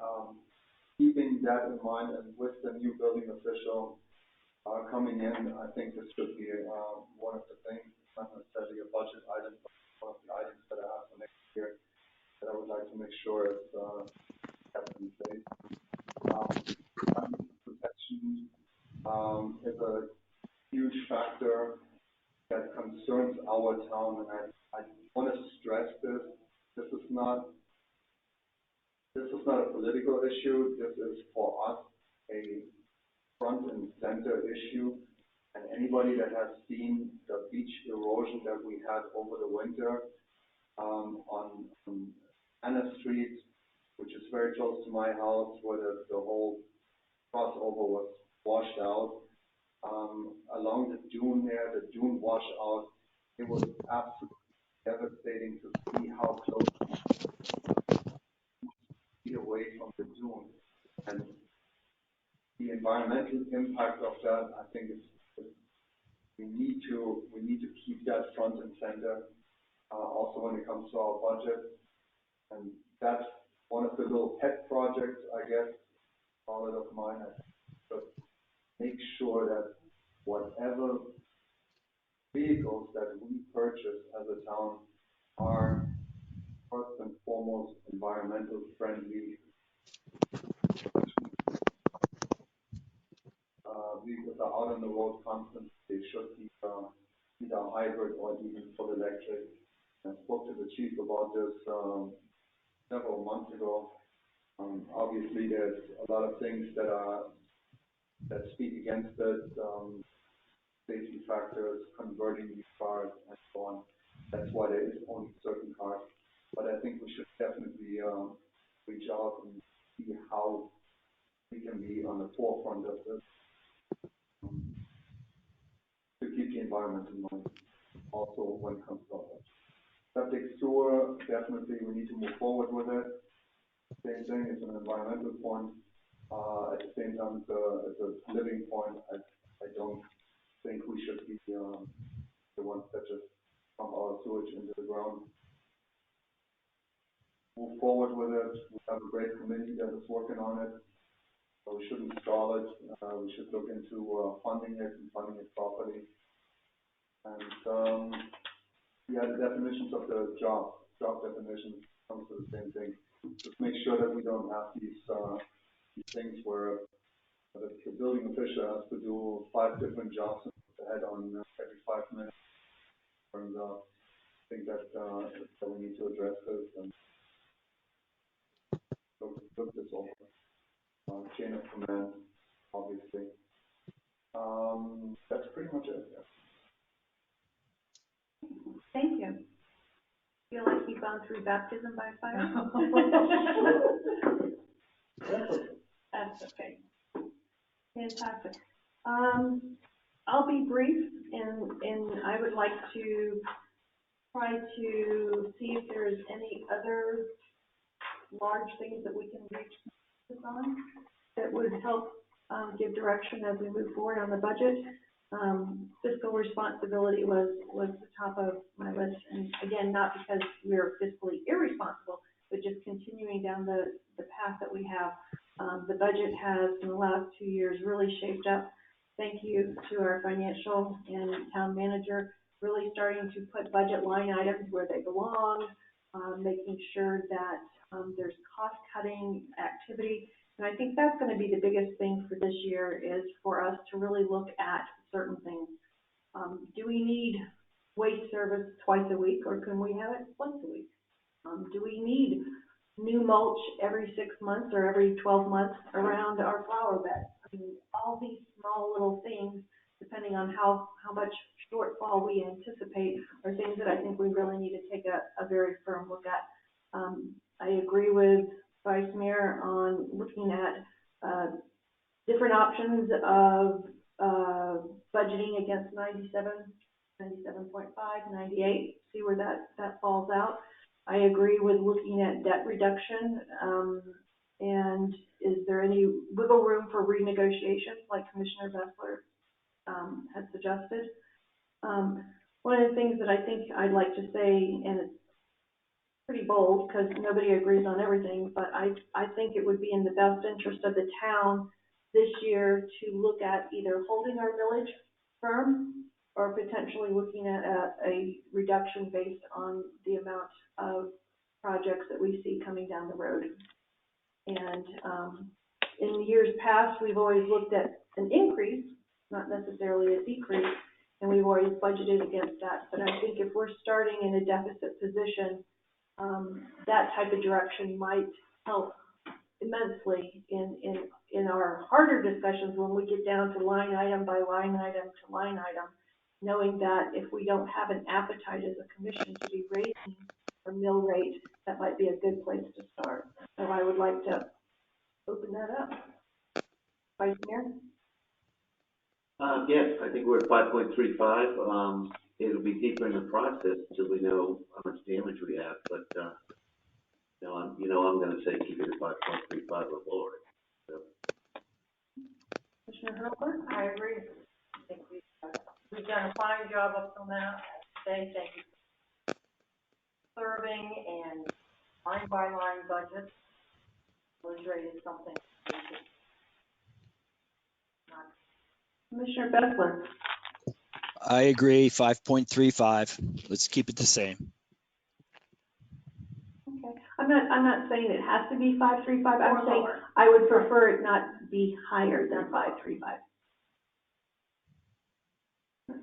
keeping that in mind, and with the new building official coming in, I think this should be one of the things, not necessarily a budget item, but one of the items that I have for next year that I would like to make sure is kept in place. Protection our town, and I want to stress this. This is not a political issue. This is for us a front and center issue. And anybody that has seen the beach erosion that we had over the winter on Anna Street, which is very close to my house, where the whole crossover was washed out, along the dune there, the dune washout, it was absolutely devastating to see how close feet away from the dune. And the environmental impact of that, I think, is we need to keep that front and center, also when it comes to our budget. And that's one of the little pet projects, I guess, all of mine. But make sure that whatever vehicles that we purchase as a town are first and foremost environmental friendly. Vehicles are out on the road constantly. They should be either hybrid or even full electric. I spoke to the chief about this several months ago. Obviously, there's a lot of things that speak against it. Safety factors, converting these cars, and so on. That's why there is only certain cars. But I think we should definitely reach out and see how we can be on the forefront of this. To keep the environment in mind, also when it comes to that. Septic sewer, definitely we need to move forward with it. Same thing, it's an environmental point. At the same time, it's a living point. I don't think we should be the ones that just pump our sewage into the ground. Move forward with it. We have a great committee that is working on it. So we shouldn't stall it. We should look into funding it and funding it properly. And the definitions of the job definitions comes to the same thing. Just make sure that we don't have these things where the building official has to do 5 different jobs and put the head on every 5 minutes. And I think that we need to address this and look this over. Chain of command, obviously. That's pretty much it. Yeah. Thank you. Feel like you've gone through baptism by fire? That's okay. Fantastic. I'll be brief, and I would like to try to see if there's any other large things that we can reach on that would help give direction as we move forward on the budget. Fiscal responsibility was the top of my list, and again, not because we're fiscally irresponsible, but just continuing down the path that we have. The budget has, in the last 2 years, really shaped up. Thank you to our financial and town manager, really starting to put budget line items where they belong, making sure that there's cost-cutting activity. And I think that's going to be the biggest thing for this year, is for us to really look at certain things. Do we need waste service twice a week, or can we have it once a week? Do we need new mulch every 6 months or every 12 months around our flower beds? I mean, all these small little things, depending on how much shortfall we anticipate, are things that I think we really need to take a very firm look at. I agree with Vice Mayor on looking at different options of budgeting against 97, 97.5, 98, see where that falls out. I agree with looking at debt reduction, and is there any wiggle room for renegotiations like Commissioner Vessler has suggested? One of the things that I think I'd like to say, and it's pretty bold because nobody agrees on everything, but I think it would be in the best interest of the town this year to look at either holding our millage firm or potentially looking at a reduction based on the amount of projects that we see coming down the road. And in years past, we've always looked at an increase, not necessarily a decrease. and we've always budgeted against that. But I think if we're starting in a deficit position, that type of direction might help immensely in our harder discussions when we get down to line item by line item to line item, knowing that if we don't have an appetite as a commission to be raising our mill rate, that might be a good place to start. So I would like to open that up. Vice Mayor? Yes, I think we're at 5.35. It'll be deeper in the process until we know how much damage we have, but, I'm going to say keep it at 5.35 or lower. So. Commissioner Hurlbert? I agree. I think we've done a fine job up till now. Thank you for serving and line by line budget. Millage rate is something. Commissioner Bessler? I agree, 5.35. Let's keep it the same. Okay. I'm not saying it has to be 535. I'm Or saying lower. I would prefer it not be higher than 535. This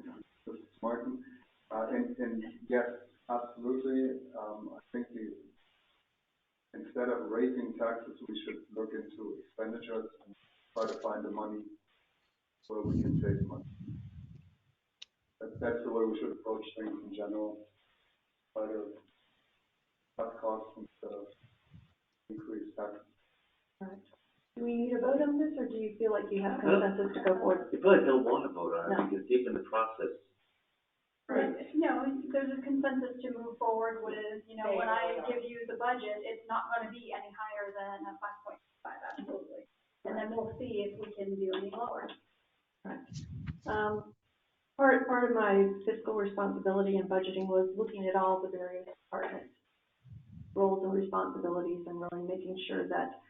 is Martin. And yes, absolutely. I think instead of raising taxes, we should look into expenditures and try to find the money where we can save money. That's the way we should approach things in general. Try to cut costs instead of increase taxes. Right. Do we need a vote on this, or do you feel like you have consensus to go forward? You probably don't want to vote on it No. because deep in the process. Right. No, there's a consensus to move forward with, when I give you the budget, it's not gonna be any higher than a 5.5, absolutely. And then we'll see if we can do any lower. Right. Part of my fiscal responsibility in budgeting was looking at all the various departments' roles and responsibilities and really making sure that,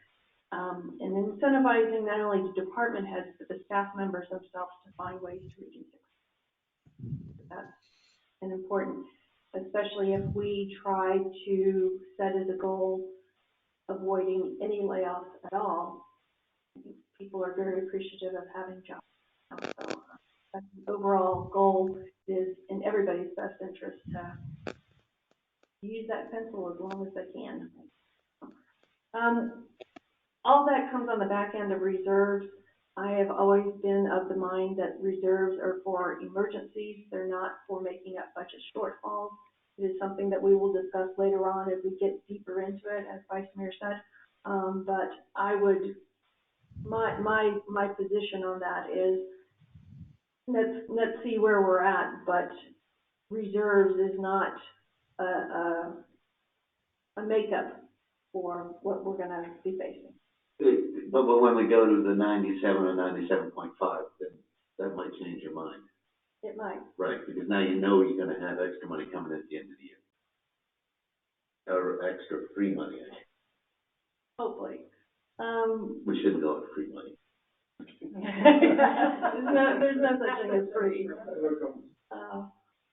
and incentivizing not only the department heads, but the staff members themselves to find ways to reduce it. That's an important, especially if we try to set as a goal avoiding any layoffs at all. I think people are very appreciative of having jobs. So that's the overall goal is in everybody's best interest to use that pencil as long as they can. All that comes on the back end of reserves. I have always been of the mind that reserves are for emergencies. They're not for making up budget shortfalls. It is something that we will discuss later on as we get deeper into it, as Vice Mayor said. But I would, my position on that is let's see where we're at, but reserves is not a makeup for what we're going to be facing. But when we go to the 97 or 97.5, then that might change your mind. It might. Right, because now you know you're going to have extra money coming at the end of the year. Or extra free money. Hopefully. We shouldn't go with free money. There's no such thing as free.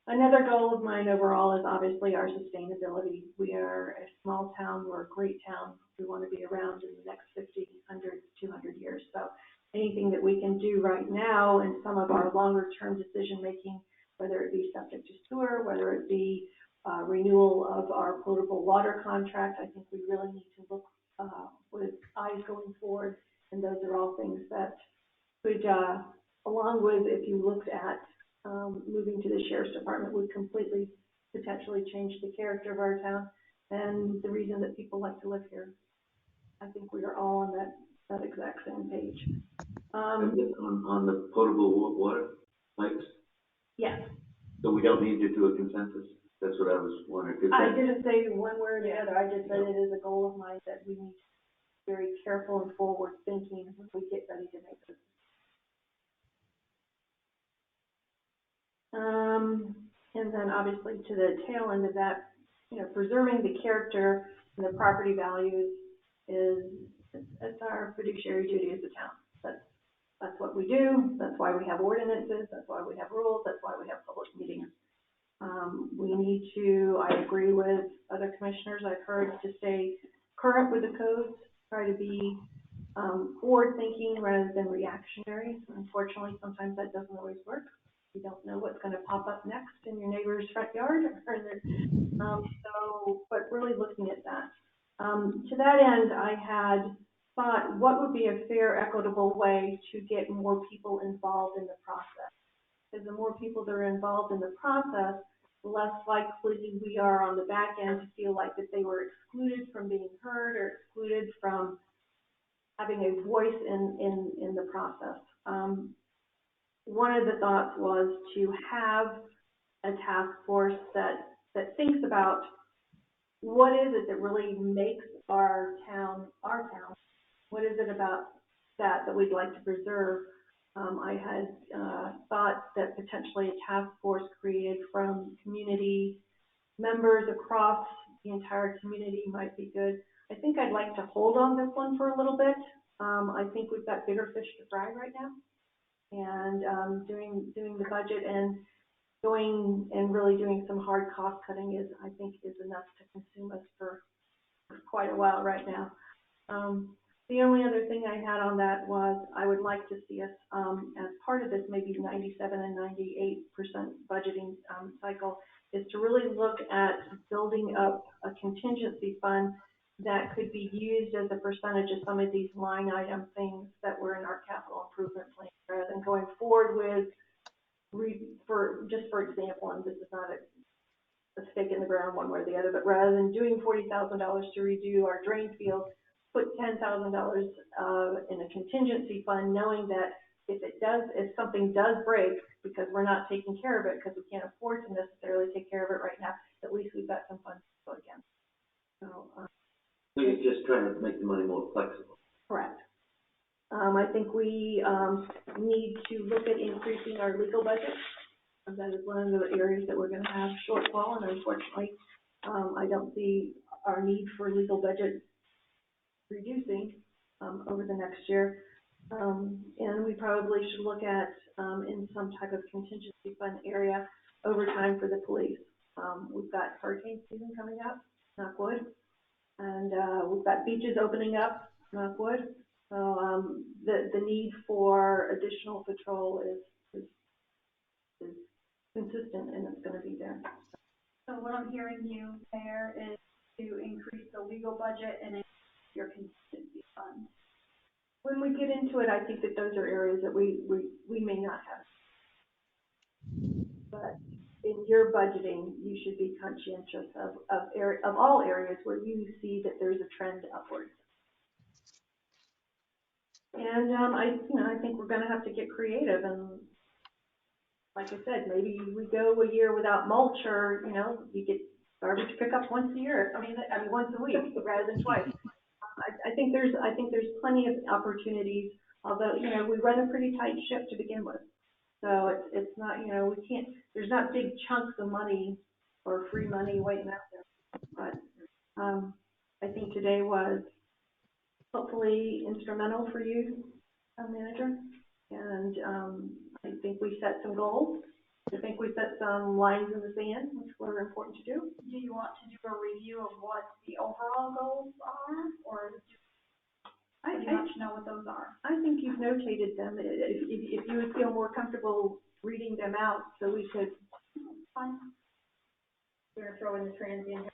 Another goal of mine overall is obviously our sustainability. We are a small town, we're a great town. We want to be around in the next 50, 100, 200 years. So anything that we can do right now in some of our longer term decision making, whether it be subject to sewer, whether it be renewal of our potable water contract, I think we really need to look with eyes going forward. And those are all things that could, along with if you looked at moving to the sheriff's department, would completely potentially change the character of our town and the reason that people like to live here. I think we are all on that exact same page. On the potable water pipes? Yes. So we don't need to do a consensus? That's what I was wondering. I didn't say one way or the other. I just said it is a goal of mine that we need to be very careful and forward thinking when we get ready to make this. And then obviously to the tail end of that, preserving the character and the property values it's our fiduciary duty as a town. That's what we do. That's why we have ordinances. That's why we have rules. That's why we have public meetings. We need to, I agree with other commissioners I've heard, to stay current with the codes, try to be forward thinking rather than reactionary. Unfortunately, sometimes that doesn't always work. You don't know what's going to pop up next in your neighbor's front yard or their, but really looking at that. To that end, I had thought, what would be a fair, equitable way to get more people involved in the process? Because the more people that are involved in the process, the less likely we are on the back end to feel like that they were excluded from being heard or excluded from having a voice in the process. One of the thoughts was to have a task force that thinks about what is it that really makes our town. What is it about that we'd like to preserve? I had thought that potentially a task force created from community members across the entire community might be good. I think I'd like to hold on this one for a little bit. I think we've got bigger fish to fry right now, and doing the budget and going and really doing some hard cost cutting is, I think, is enough to consume us for quite a while right now. The only other thing I had on that was I would like to see us, as part of this, maybe 97 and 98% budgeting cycle, is to really look at building up a contingency fund that could be used as a percentage of some of these line item things that were in our capital improvement plan, rather than going forward with, for example, and this is not a stake in the ground one way or the other, but rather than doing $40,000 to redo our drain field, put $10,000 in a contingency fund, knowing that if something does break, because we're not taking care of it, because we can't afford to necessarily take care of it right now, at least we've got some funds to go again. So you're just trying to make the money more flexible. correct. I think we need to look at increasing our legal budget. That is one of the areas that we're going to have shortfall, and unfortunately, I don't see our need for legal budget reducing over the next year. And we probably should look at in some type of contingency fund area overtime for the police. We've got hurricane season coming up, knock wood, and we've got beaches opening up, knock wood. So the need for additional patrol is consistent, and it's going to be there. So what I'm hearing you, Mayor, is to increase the legal budget and increase your contingency fund. When we get into it, I think that those are areas that we may not have. But in your budgeting, you should be conscientious of all areas where you see that there's a trend upwards. And I think we're going to have to get creative, and like I said, maybe we go a year without mulch, or you get garbage pickup once a year. I mean once a week rather than twice. I think there's plenty of opportunities. Although we run a pretty tight ship to begin with, so it's not we can't. There's not big chunks of money or free money waiting out there. But I think today was hopefully instrumental for you, Manager, and I think we set some goals. I think we set some lines in the sand, which were important to do. Do you want to do a review of what the overall goals are, or do you want to know what those are? I think you've notated them. If you would feel more comfortable reading them out, so we could. Fine. You're going to throw in the transient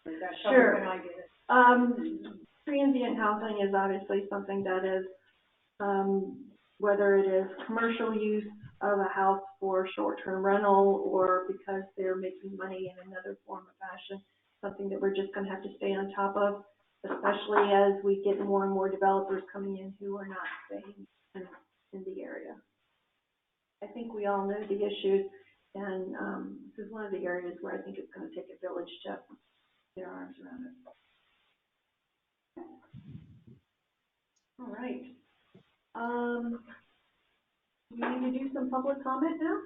housing? Is that Sure. when I did it? Transient housing is obviously something that is, whether it is commercial use of a house for short-term rental or because they're making money in another form or fashion, something that we're just going to have to stay on top of, especially as we get more and more developers coming in who are not staying in the area. I think we all know the issues, and this is one of the areas where I think it's going to take a village to get their arms around it. All right. We need to do some public comment now?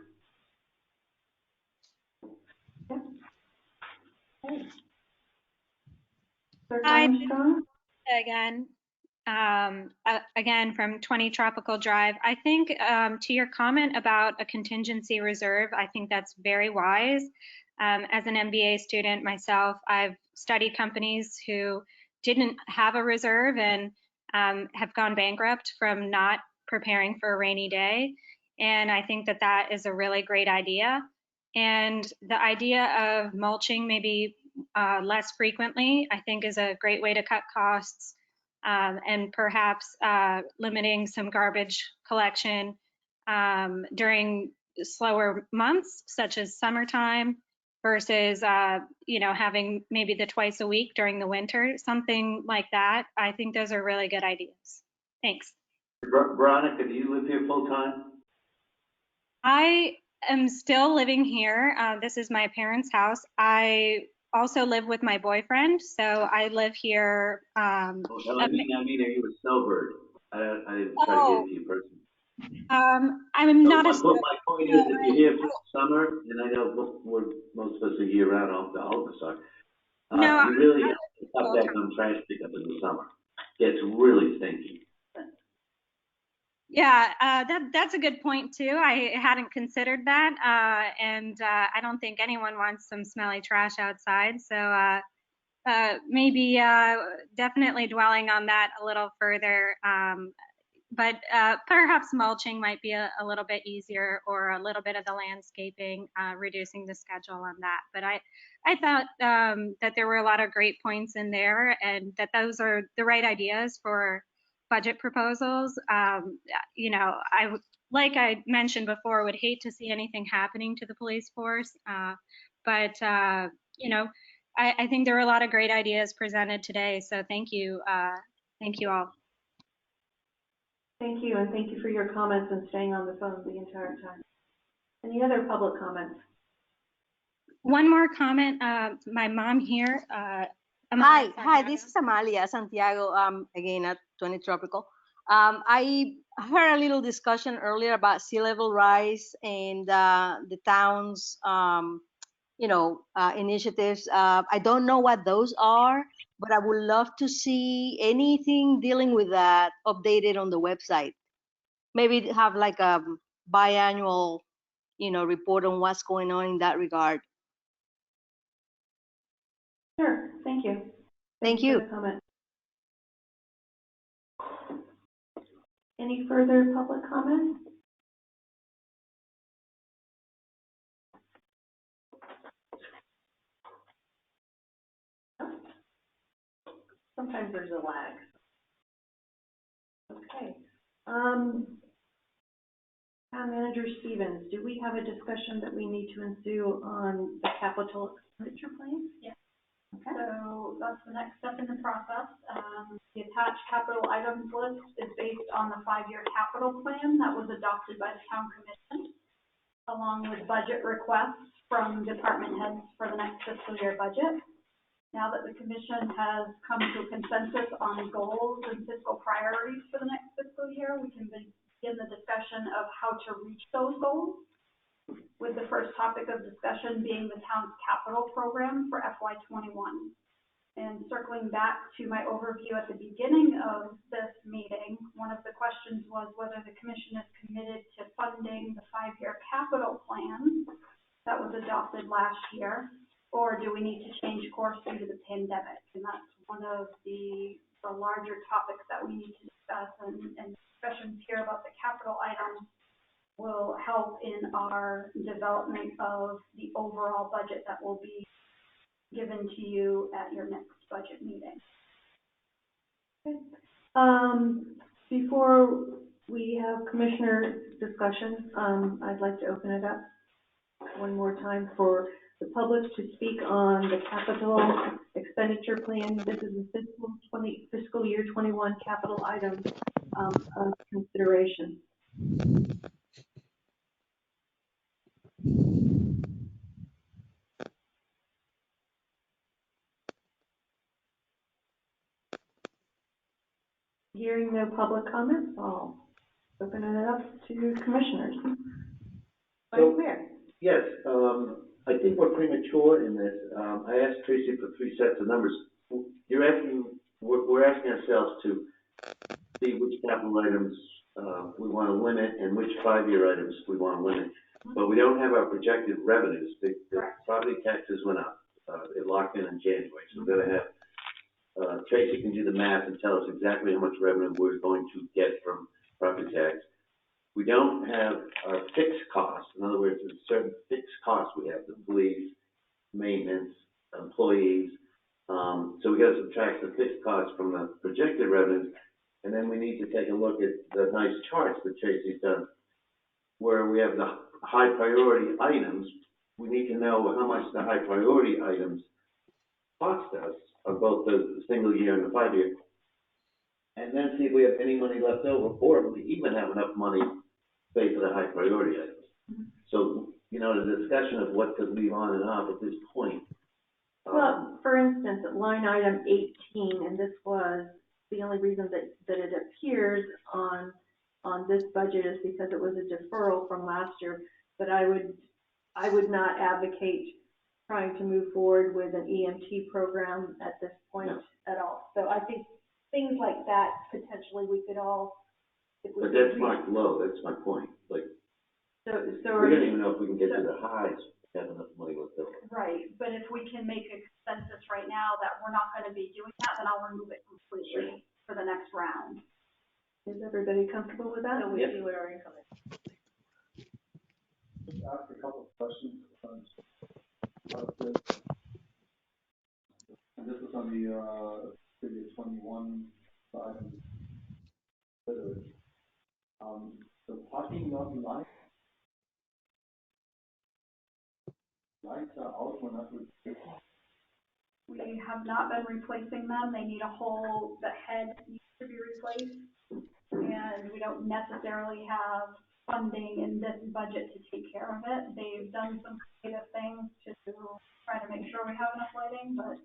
Yeah. Okay. Hi, again from 20 Tropical Drive. I think to your comment about a contingency reserve, I think that's very wise. As an MBA student myself, I've studied companies who didn't have a reserve and have gone bankrupt from not preparing for a rainy day. And I think that that is a really great idea. And the idea of mulching maybe less frequently, I think is a great way to cut costs, and perhaps limiting some garbage collection during slower months, such as summertime, versus, having maybe the twice a week during the winter, something like that. I think those are really good ideas. Thanks. Veronica, do you live here full-time? I am still living here. This is my parents' house. I also live with my boyfriend, so I live here. I mean, are you a snowbird? I didn't try to get to you personally. I'm not a my point is, if you're here for summer, and I know most of us are year-round, all of us are. No, you really have to cut back on trash pickup in the summer. It's really stinky. Yeah, that's a good point too. I hadn't considered that, and I don't think anyone wants some smelly trash outside. So maybe definitely dwelling on that a little further. But perhaps mulching might be a little bit easier, or a little bit of the landscaping, reducing the schedule on that. But I thought that there were a lot of great points in there, and that those are the right ideas for budget proposals. Like I mentioned before, would hate to see anything happening to the police force. But I think there were a lot of great ideas presented today. So thank you all. Thank you, and thank you for your comments and staying on the phone the entire time. Any other public comments? One more comment. My mom here. Hi, this is Amalia Santiago, again at 20 Tropical. I heard a little discussion earlier about sea level rise and the town's, initiatives. I don't know what those are, but I would love to see anything dealing with that updated on the website. Maybe have like a biannual, report on what's going on in that regard. Sure, thank you. Thank you. For the comment. Any further public comments? Sometimes there's a lag. Okay. Town Manager Stevens, do we have a discussion that we need to ensue on the capital expenditure plan? Yes. Okay. So that's the next step in the process. The attached capital items list is based on the 5-year capital plan that was adopted by the town commission, along with budget requests from department heads for the next fiscal year budget. Now that the commission has come to a consensus on goals and fiscal priorities for the next fiscal year, we can begin the discussion of how to reach those goals, with the first topic of discussion being the town's capital program for FY21. And circling back to my overview at the beginning of this meeting, one of the questions was whether the commission is committed to funding the 5-year capital plan that was adopted last year, or do we need to change course due to the pandemic? And that's one of the larger topics that we need to discuss, and discussions here about the capital items will help in our development of the overall budget that will be given to you at your next budget meeting. Okay. Before we have commissioner discussion, I'd like to open it up one more time for the public to speak on the capital expenditure plan. This is the fiscal year 21 capital items of consideration. Hearing no public comments, I'll open it up to commissioners. Vice Mayor. Yes, I think we're premature in this. I asked Tracy for 3 sets of numbers. We're asking ourselves to see which capital items we want to limit and which 5-year items we want to limit. But we don't have our projected revenues. The property taxes went up. It locked in January. So we're going to have Tracy can do the math and tell us exactly how much revenue we're going to get from property tax. we don't have our fixed costs. In other words, there's certain fixed costs we have, the police, maintenance, employees. So we gotta subtract the fixed costs from the projected revenues. And then we need to take a look at the nice charts that Tracy's done, where we have the high priority items. We need to know how much the high priority items cost us of both the single year and the 5 year. And then see if we have any money left over, or if we even have enough money to pay for the high priority items. So, you know, the discussion of what to leave on and off at this point. Well, for instance, at line item 18, and this was the only reason that it appears on this budget is because it was a deferral from last year. But I would not advocate trying to move forward with an EMT program at this point at all. So I think things like that potentially we could all. But that's marked low. That's my point. Like, so we don't even know if we can get to the highs. Have enough money left over. Right, but if we can make a consensus right now that we're not gonna be doing that, then I'll remove it completely for the next round. Is everybody comfortable with that? So we see what our income is. Just ask a couple of questions about this. And this is on the previous 21 items. The parking lot lights are out when not replaced. We have not been replacing them, they need the head needs to be replaced. And we don't necessarily have funding in this budget to take care of it. They've done some creative things to try to make sure we have enough lighting, but,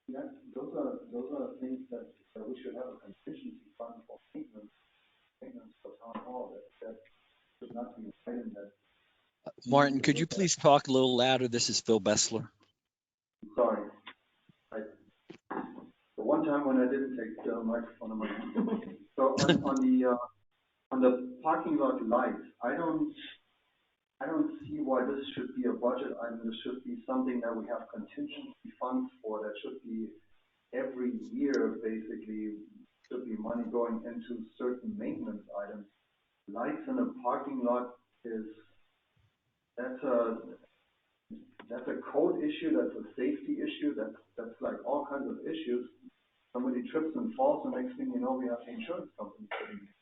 Yeah, those are things that we should have a contingency fund for maintenance for town hall. That should not be a item that. Martin, could you please talk a little louder? This is Phil Bessler. Sorry. The one time when I didn't take the microphone on my hand. So on the parking lot lights, I don't see why this should be a budget item. This should be something that we have contingency funds for. That should be every year, basically, should be money going into certain maintenance items. Lights in a parking lot that's a code issue, that's a safety issue, that's like all kinds of issues. Somebody trips and falls, and next thing you know, we have the insurance company sitting there.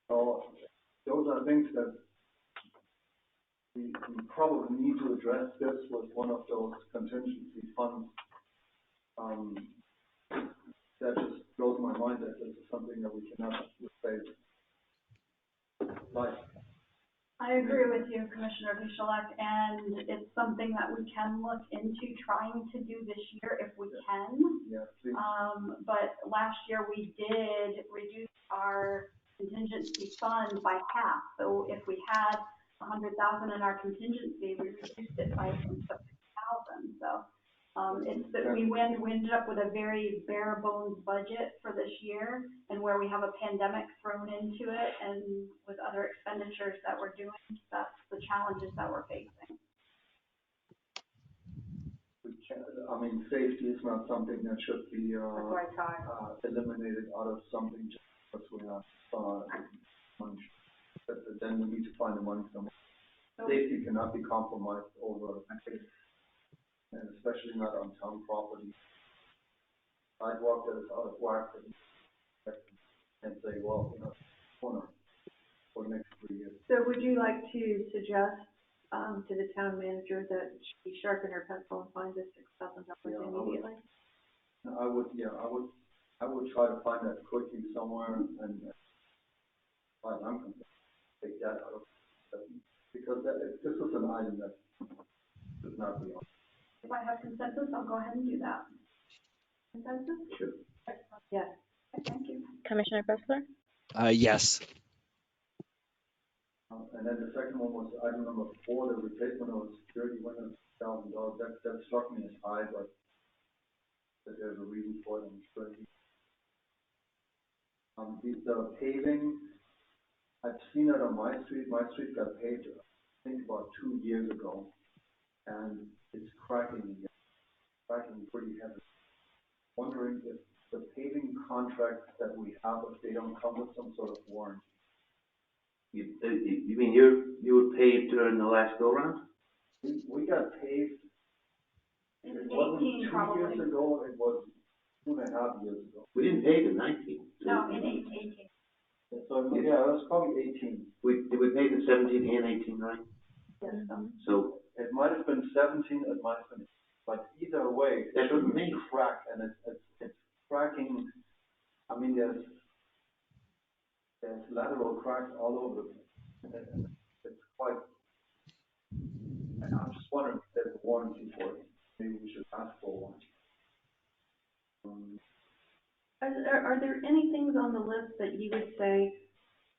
So those are things that we probably need to address this with one of those contingency funds. That just blows my mind that this is something that we cannot replace. Like, I agree with you, Commissioner Michalek, and it's something that we can look into trying to do this year if we can. Yeah, please. But last year we did reduce our contingency fund by half. So if we had 100,000 in our contingency, we reduced it by 6,000. So it's that we ended up with a very bare bones budget for this year, and where we have a pandemic thrown into it, and with other expenditures that we're doing, that's the challenges that we're facing. I mean, safety is not something that should be eliminated out of something just because we have money. But then we need to find the money somewhere. Safety cannot be compromised over, and especially not on town property. Sidewalk that is out of whack and say, well, you know, corner for the next 3 years. So would you like to suggest to the town manager that she sharpen her pencil and find this $6,000 immediately? I would try to find that quickly somewhere, and I'm going to take that out of because this is an item that does not be on. If I have consensus, I'll go ahead and do that. Consensus? Sure. Yes. Okay, thank you. Commissioner Pressler? Yes. And then the second one was item number 4, the replacement of security $100,000. That struck me as high, but there's a reason for it. The paving, I've seen it on my street. My street got paved, I think, about 2 years ago, and it's cracking again, cracking pretty heavy. Wondering if the paving contracts that we have, if they don't come with some sort of warranty. You mean you were paid during the last go-round? We got paid, In it wasn't 18 2 probably. years ago, it was 2.5 years ago. We didn't pay the 19. No, in 18. So, yeah, it was probably 18. Did we pay the 17 and 18, right? Yes, So, It might have been 17, it might have been, but either way, it That's shouldn't me. crack, and it's cracking. I mean, there's lateral cracks all over the place. It's quite, and I'm just wondering if there's a warranty for it. Maybe we should ask for one. Are there any things on the list that you would say,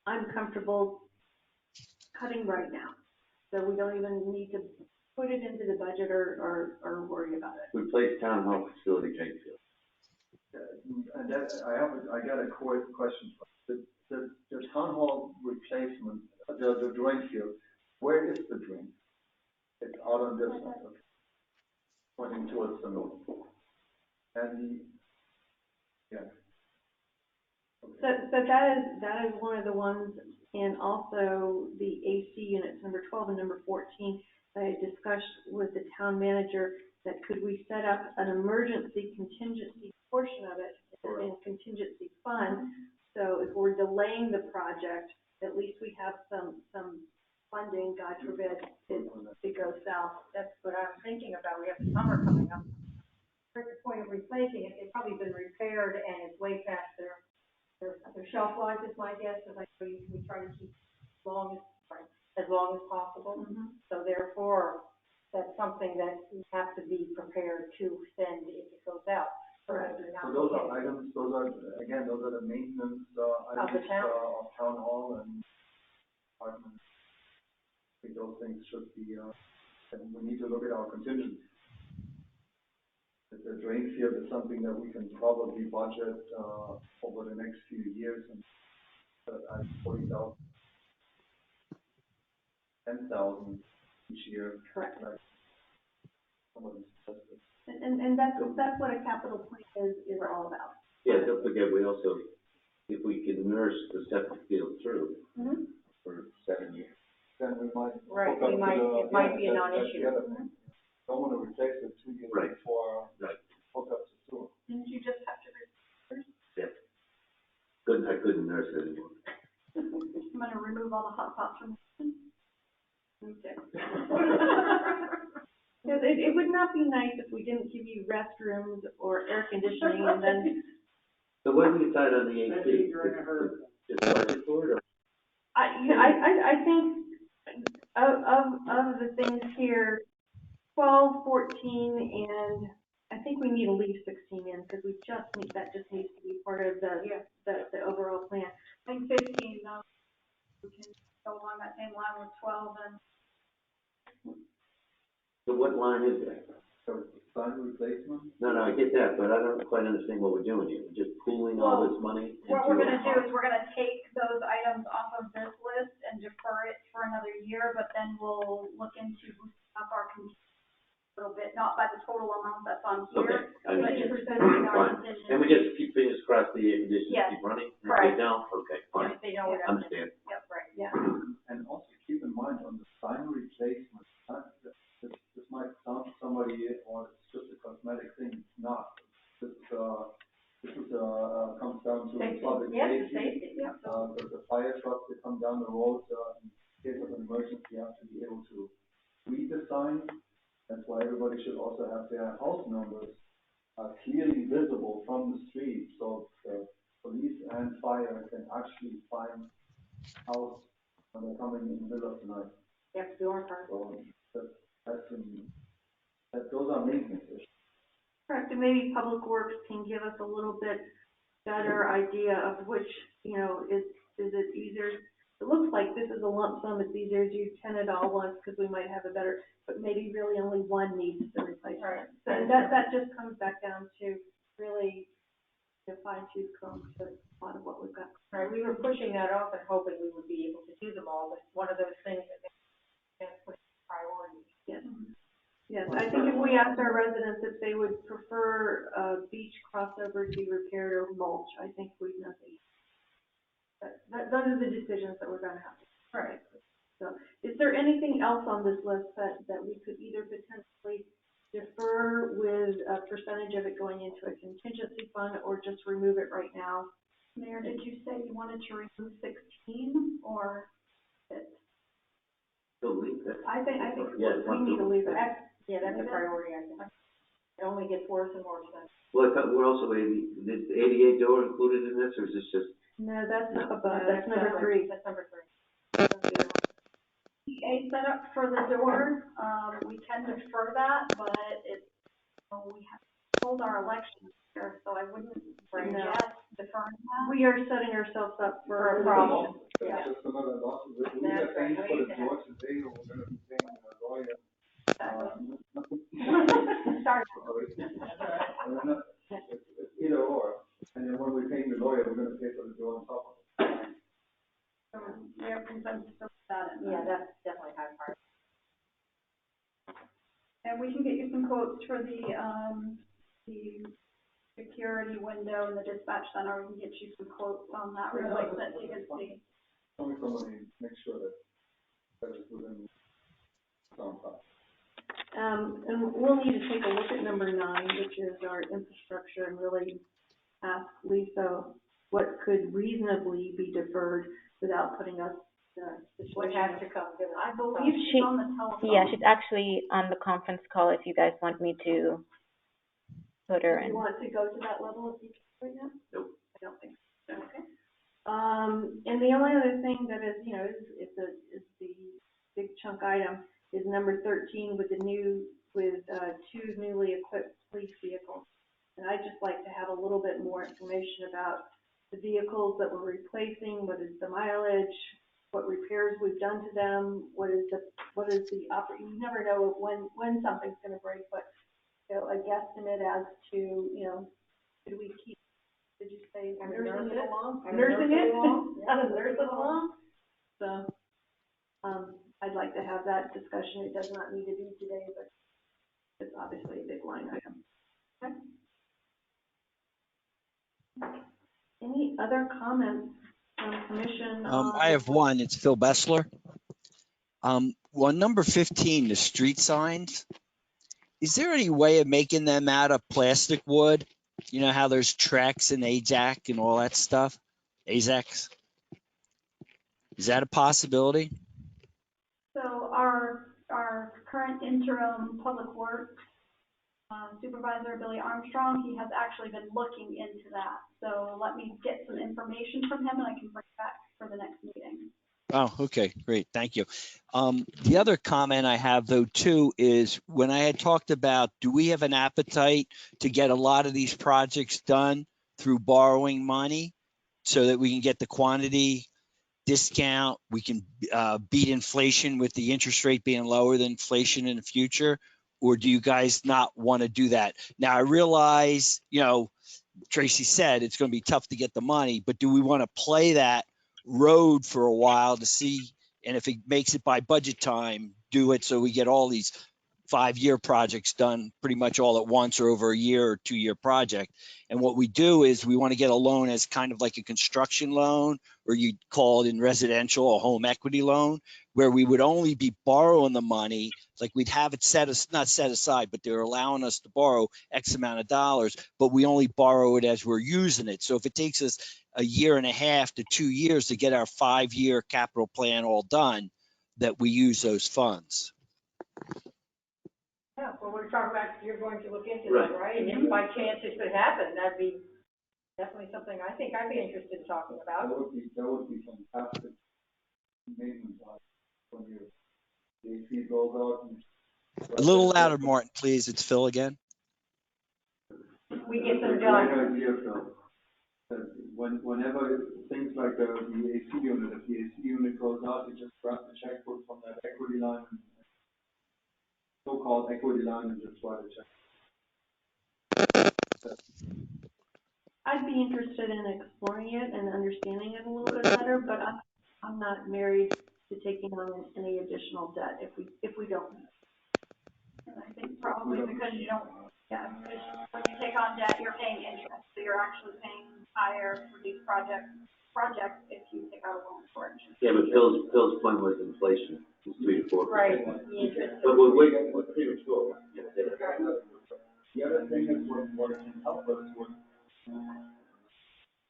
I'm comfortable cutting right now? So we don't even need to put it into the budget or worry about it? replace town hall facility drain field. And that, I got a question. The town hall replacement, the drain field, where is the drain? It's out on this side, okay. Pointing towards the north. And yeah. So that is one of the ones, and also the AC units, number 12 and number 14, I discussed with the town manager that could we set up an emergency contingency portion of it in contingency fund. So if we're delaying the project, at least we have some funding, God forbid, it goes south. That's what I'm thinking about. We have the summer coming up. At the point of replacing it, it's probably been repaired and it's way past their shelf life is my guess, because we try to keep as long as possible. So therefore, that's something that we have to be prepared to send if it goes out. Correct. So those are items, those are the maintenance, items, of town hall and apartments. I think those things should be, and we need to look at our contingency. The drain field is something that we can probably budget, over the next few years, and, at 40,000, 10,000 each year. Correct. Like, And that's what a capital plan is all about. Yeah, don't forget, we also, if we can nurse the septic field through for 7 years. Then we might. Right, hook up it might be a that's non-issue. the other thing. Don't want to replace it 2 years Right. before Right. hook up to sewer. Didn't you just have to Yeah. I couldn't nurse it anymore. I'm gonna remove all the hot pots from the okay. Because it would not be nice if we didn't give you restrooms or air conditioning and then, So what do we decide on the AC? Just budget for it, or? I think of the things here, 12, 14, and I think we need to leave 16 in because that just needs to be part of the overall plan. I think 15, though, we can go along that same line with 12 and. So what line is that? So sign replacement? No, I get that, but I don't quite understand what we're doing here. We're just pooling all this money? What we're into gonna a do pot? is we're gonna take those items off of this list and defer it for another year, but then we'll look into boosting up our contingency a little bit, not by the total amount that's on Okay, here, I but understand. just percentage of our Fine. contingency. And we just keep fingers crossed the air conditioners Yes, keep running? If correct. they don't, okay, fine. If they know what Understand. Yep, right, yeah. And also keep in mind on the sign replacement, this might sound to somebody, or it's just a cosmetic thing, it's not. This comes down to Safety. public Yes, safety. safety, yeah. The fire trucks that come down the road, in case of an emergency, you have to be able to read the sign. That's why everybody should also have their house numbers clearly visible from the street, so the police and fire can actually find house when they're coming in the middle of the night. You have to do our part. So those are maintenance issues. correct, and maybe Public Works can give us a little bit better idea of which, is it easier? It looks like this is a lump sum, it's easier to do 10 at all once because we might have a better, but maybe really only one needs the replacement. Right. And that just comes back down to really fine tooth comb to a lot of what we've got. Right, we were pushing that off and hoping we would be able to do them all, but it's one of those things that makes put priority. Yes. Yes, I think if we asked our residents if they would prefer a beach crossover to be repaired or mulch, I think we'd know the. Those are the decisions that we're gonna have. Right. So is there anything else on this list that we could either potentially defer with a percentage of it going into a contingency fund or just remove it right now? Mayor, did you say you wanted to remove 16 or it? Delete it. I think Yes, we need to leave it. Yeah, that's a priority, I think. It only gets worse and worse then. Well, I thought we're also, is the ADA door included in this, or is this just? No, that's No. up above. That's number 3. That's number 3. A setup for the door, we can defer that, but it's, we have to hold our elections here, so I wouldn't suggest deferring that. We are setting ourselves up for a problem. That's just another loss. We are paying for the doors today, or we're gonna be paying a lawyer. Sorry. It's either or, and then when we're paying the lawyer, we're gonna pay for the door on top of it. So we have consensus of that. Yeah, that's definitely high priority. And we can get you some quotes for the security window and the dispatch center. We can get you some quotes on that replacement, so you can see. Only somebody make sure that is within some time. And we'll need to take a look at number 9, which is our infrastructure, and really ask Lisa what could reasonably be deferred without putting us in a What situation. has to come, give us. I believe she's on the telephone. Yeah, she's actually on the conference call if you guys want me to put her Do in. you want to go to that level of detail right now? Nope. I don't think so. Okay. And the only other thing that is, is the big chunk item is number 13 with 2 newly equipped police vehicles. And I'd just like to have a little bit more information about the vehicles that we're replacing, what is the mileage, what repairs we've done to them, what is the you never know when something's going to break, but a guesstimate as to, should we keep, did you say nursing it along? Nursing it along? So, I'd like to have that discussion. It does not need to be today, but it's obviously a big line item. Okay. Any other comments from commission? I have one. It's Phil Bessler. Well, number 15, the street signs. Is there any way of making them out of plastic wood? You know how there's Trex and AZAC and all that stuff? AZACs? Is that a possibility? So our current interim public works supervisor, Billy Armstrong, he has actually been looking into that. So let me get some information from him and I can bring it back for the next meeting. Oh, okay, great. Thank you. The other comment I have though too is when I had talked about, do we have an appetite to get a lot of these projects done through borrowing money so that we can get the quantity discount, we can beat inflation with the interest rate being lower than inflation in the future? Or do you guys not want to do that? Now I realize, Tracy said it's going to be tough to get the money, but do we want to play that road for a while to see, and if it makes it by budget time, do it so we get all these 5-year projects done pretty much all at once or over a year or 2-year project. And what we do is we want to get a loan as kind of like a construction loan, or you call it in residential a home equity loan, where we would only be borrowing the money, like we'd have it not set aside, but they're allowing us to borrow X amount of dollars, but we only borrow it as we're using it. So if it takes us a year and a half to 2 years to get our 5-year capital plan all done, that we use those funds. Yeah, well, we're talking about, you're going to look into Right. that, right? And if by chance it could happen, that'd be definitely something I think I'd be interested in talking about. That would be fantastic maintenance when the AC goes out. A little louder, Martin, please. It's Phil again. We get them Great done. idea, Phil. Whenever things like the AC unit, if the AC unit goes out, you just grab the checkbook from that equity line, so-called equity line, and just write a check. I'd be interested in exploring it and understanding it a little bit better, but I'm not married to taking on any additional debt if we don't. And I think probably because you don't, because when you take on debt, you're paying interest, so you're actually paying higher for these projects if you take out of loan storage. Yeah, but Phil's point was inflation, it's 3 to 4%. Right, the interest. But we're premature. The other thing is what it can help us with,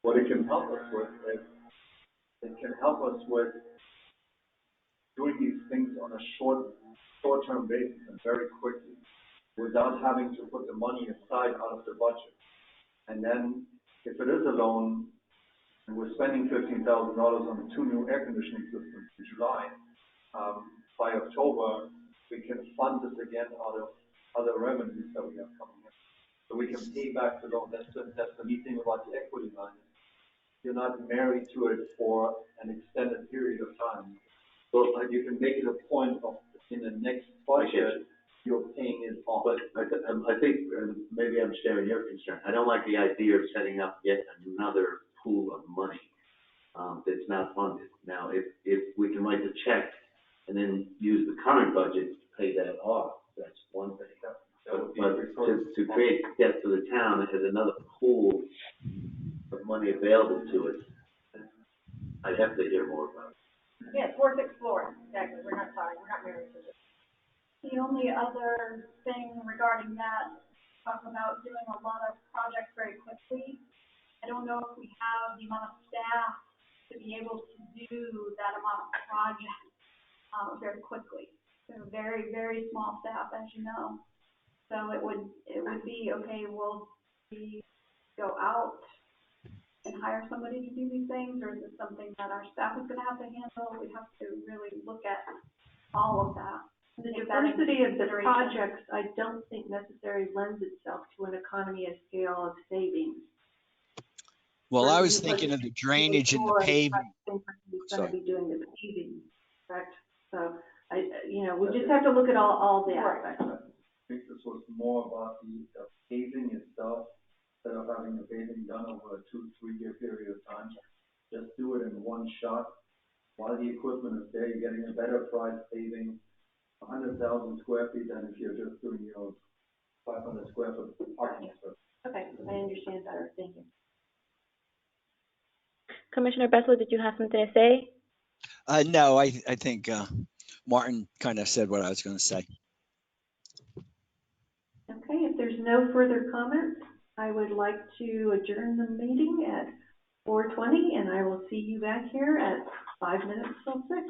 what it can help us with is, it can help us with doing these things on a short-term basis and very quickly, without having to put the money aside out of the budget. And then, if it is a loan, and we're spending $15,000 on 2 new air conditioning systems in July, by October, we can fund this again out of other revenues that we have coming in. So we can pay back the loan. That's the neat thing about the equity line. You're not married to it for an extended period of time. So you can make it a point of, in the next budget, you're paying it off. But I think, maybe I'm sharing your concern. I don't like the idea of setting up yet another pool of money that's not funded. Now, if we can write the check and then use the current budget to pay that off, that's one thing. But to create debt for the town that has another pool of money available to us, I'd have to hear more about it. Yeah, it's worth exploring, exactly, we're not married to this. The only other thing regarding that, talk about doing a lot of projects very quickly. I don't know if we have the amount of staff to be able to do that amount of projects very quickly. They're very, very small staff, as you know. So it would be, okay, will we go out and hire somebody to do these things, or is it something that our staff is gonna have to handle? We have to really look at all of that. The diversity of the projects, I don't think necessarily lends itself to an economy of scale of savings. Well, I was thinking of the drainage and the paving. He's going to be doing the paving, correct? So, we just have to look at all the aspects. I think this was more about the paving itself, instead of having the paving done over a 2-3 year period of time. Just do it in one shot. While the equipment is there, you're getting a better price paving 100,000 square feet than if you're just doing, 500 square foot parking space. Okay, I understand better. Thank you. Commissioner Bessel, did you have something to say? No, I think Martin kind of said what I was going to say. Okay, if there's no further comments, I would like to adjourn the meeting at 4:20, and I will see you back here at 5 minutes till 6.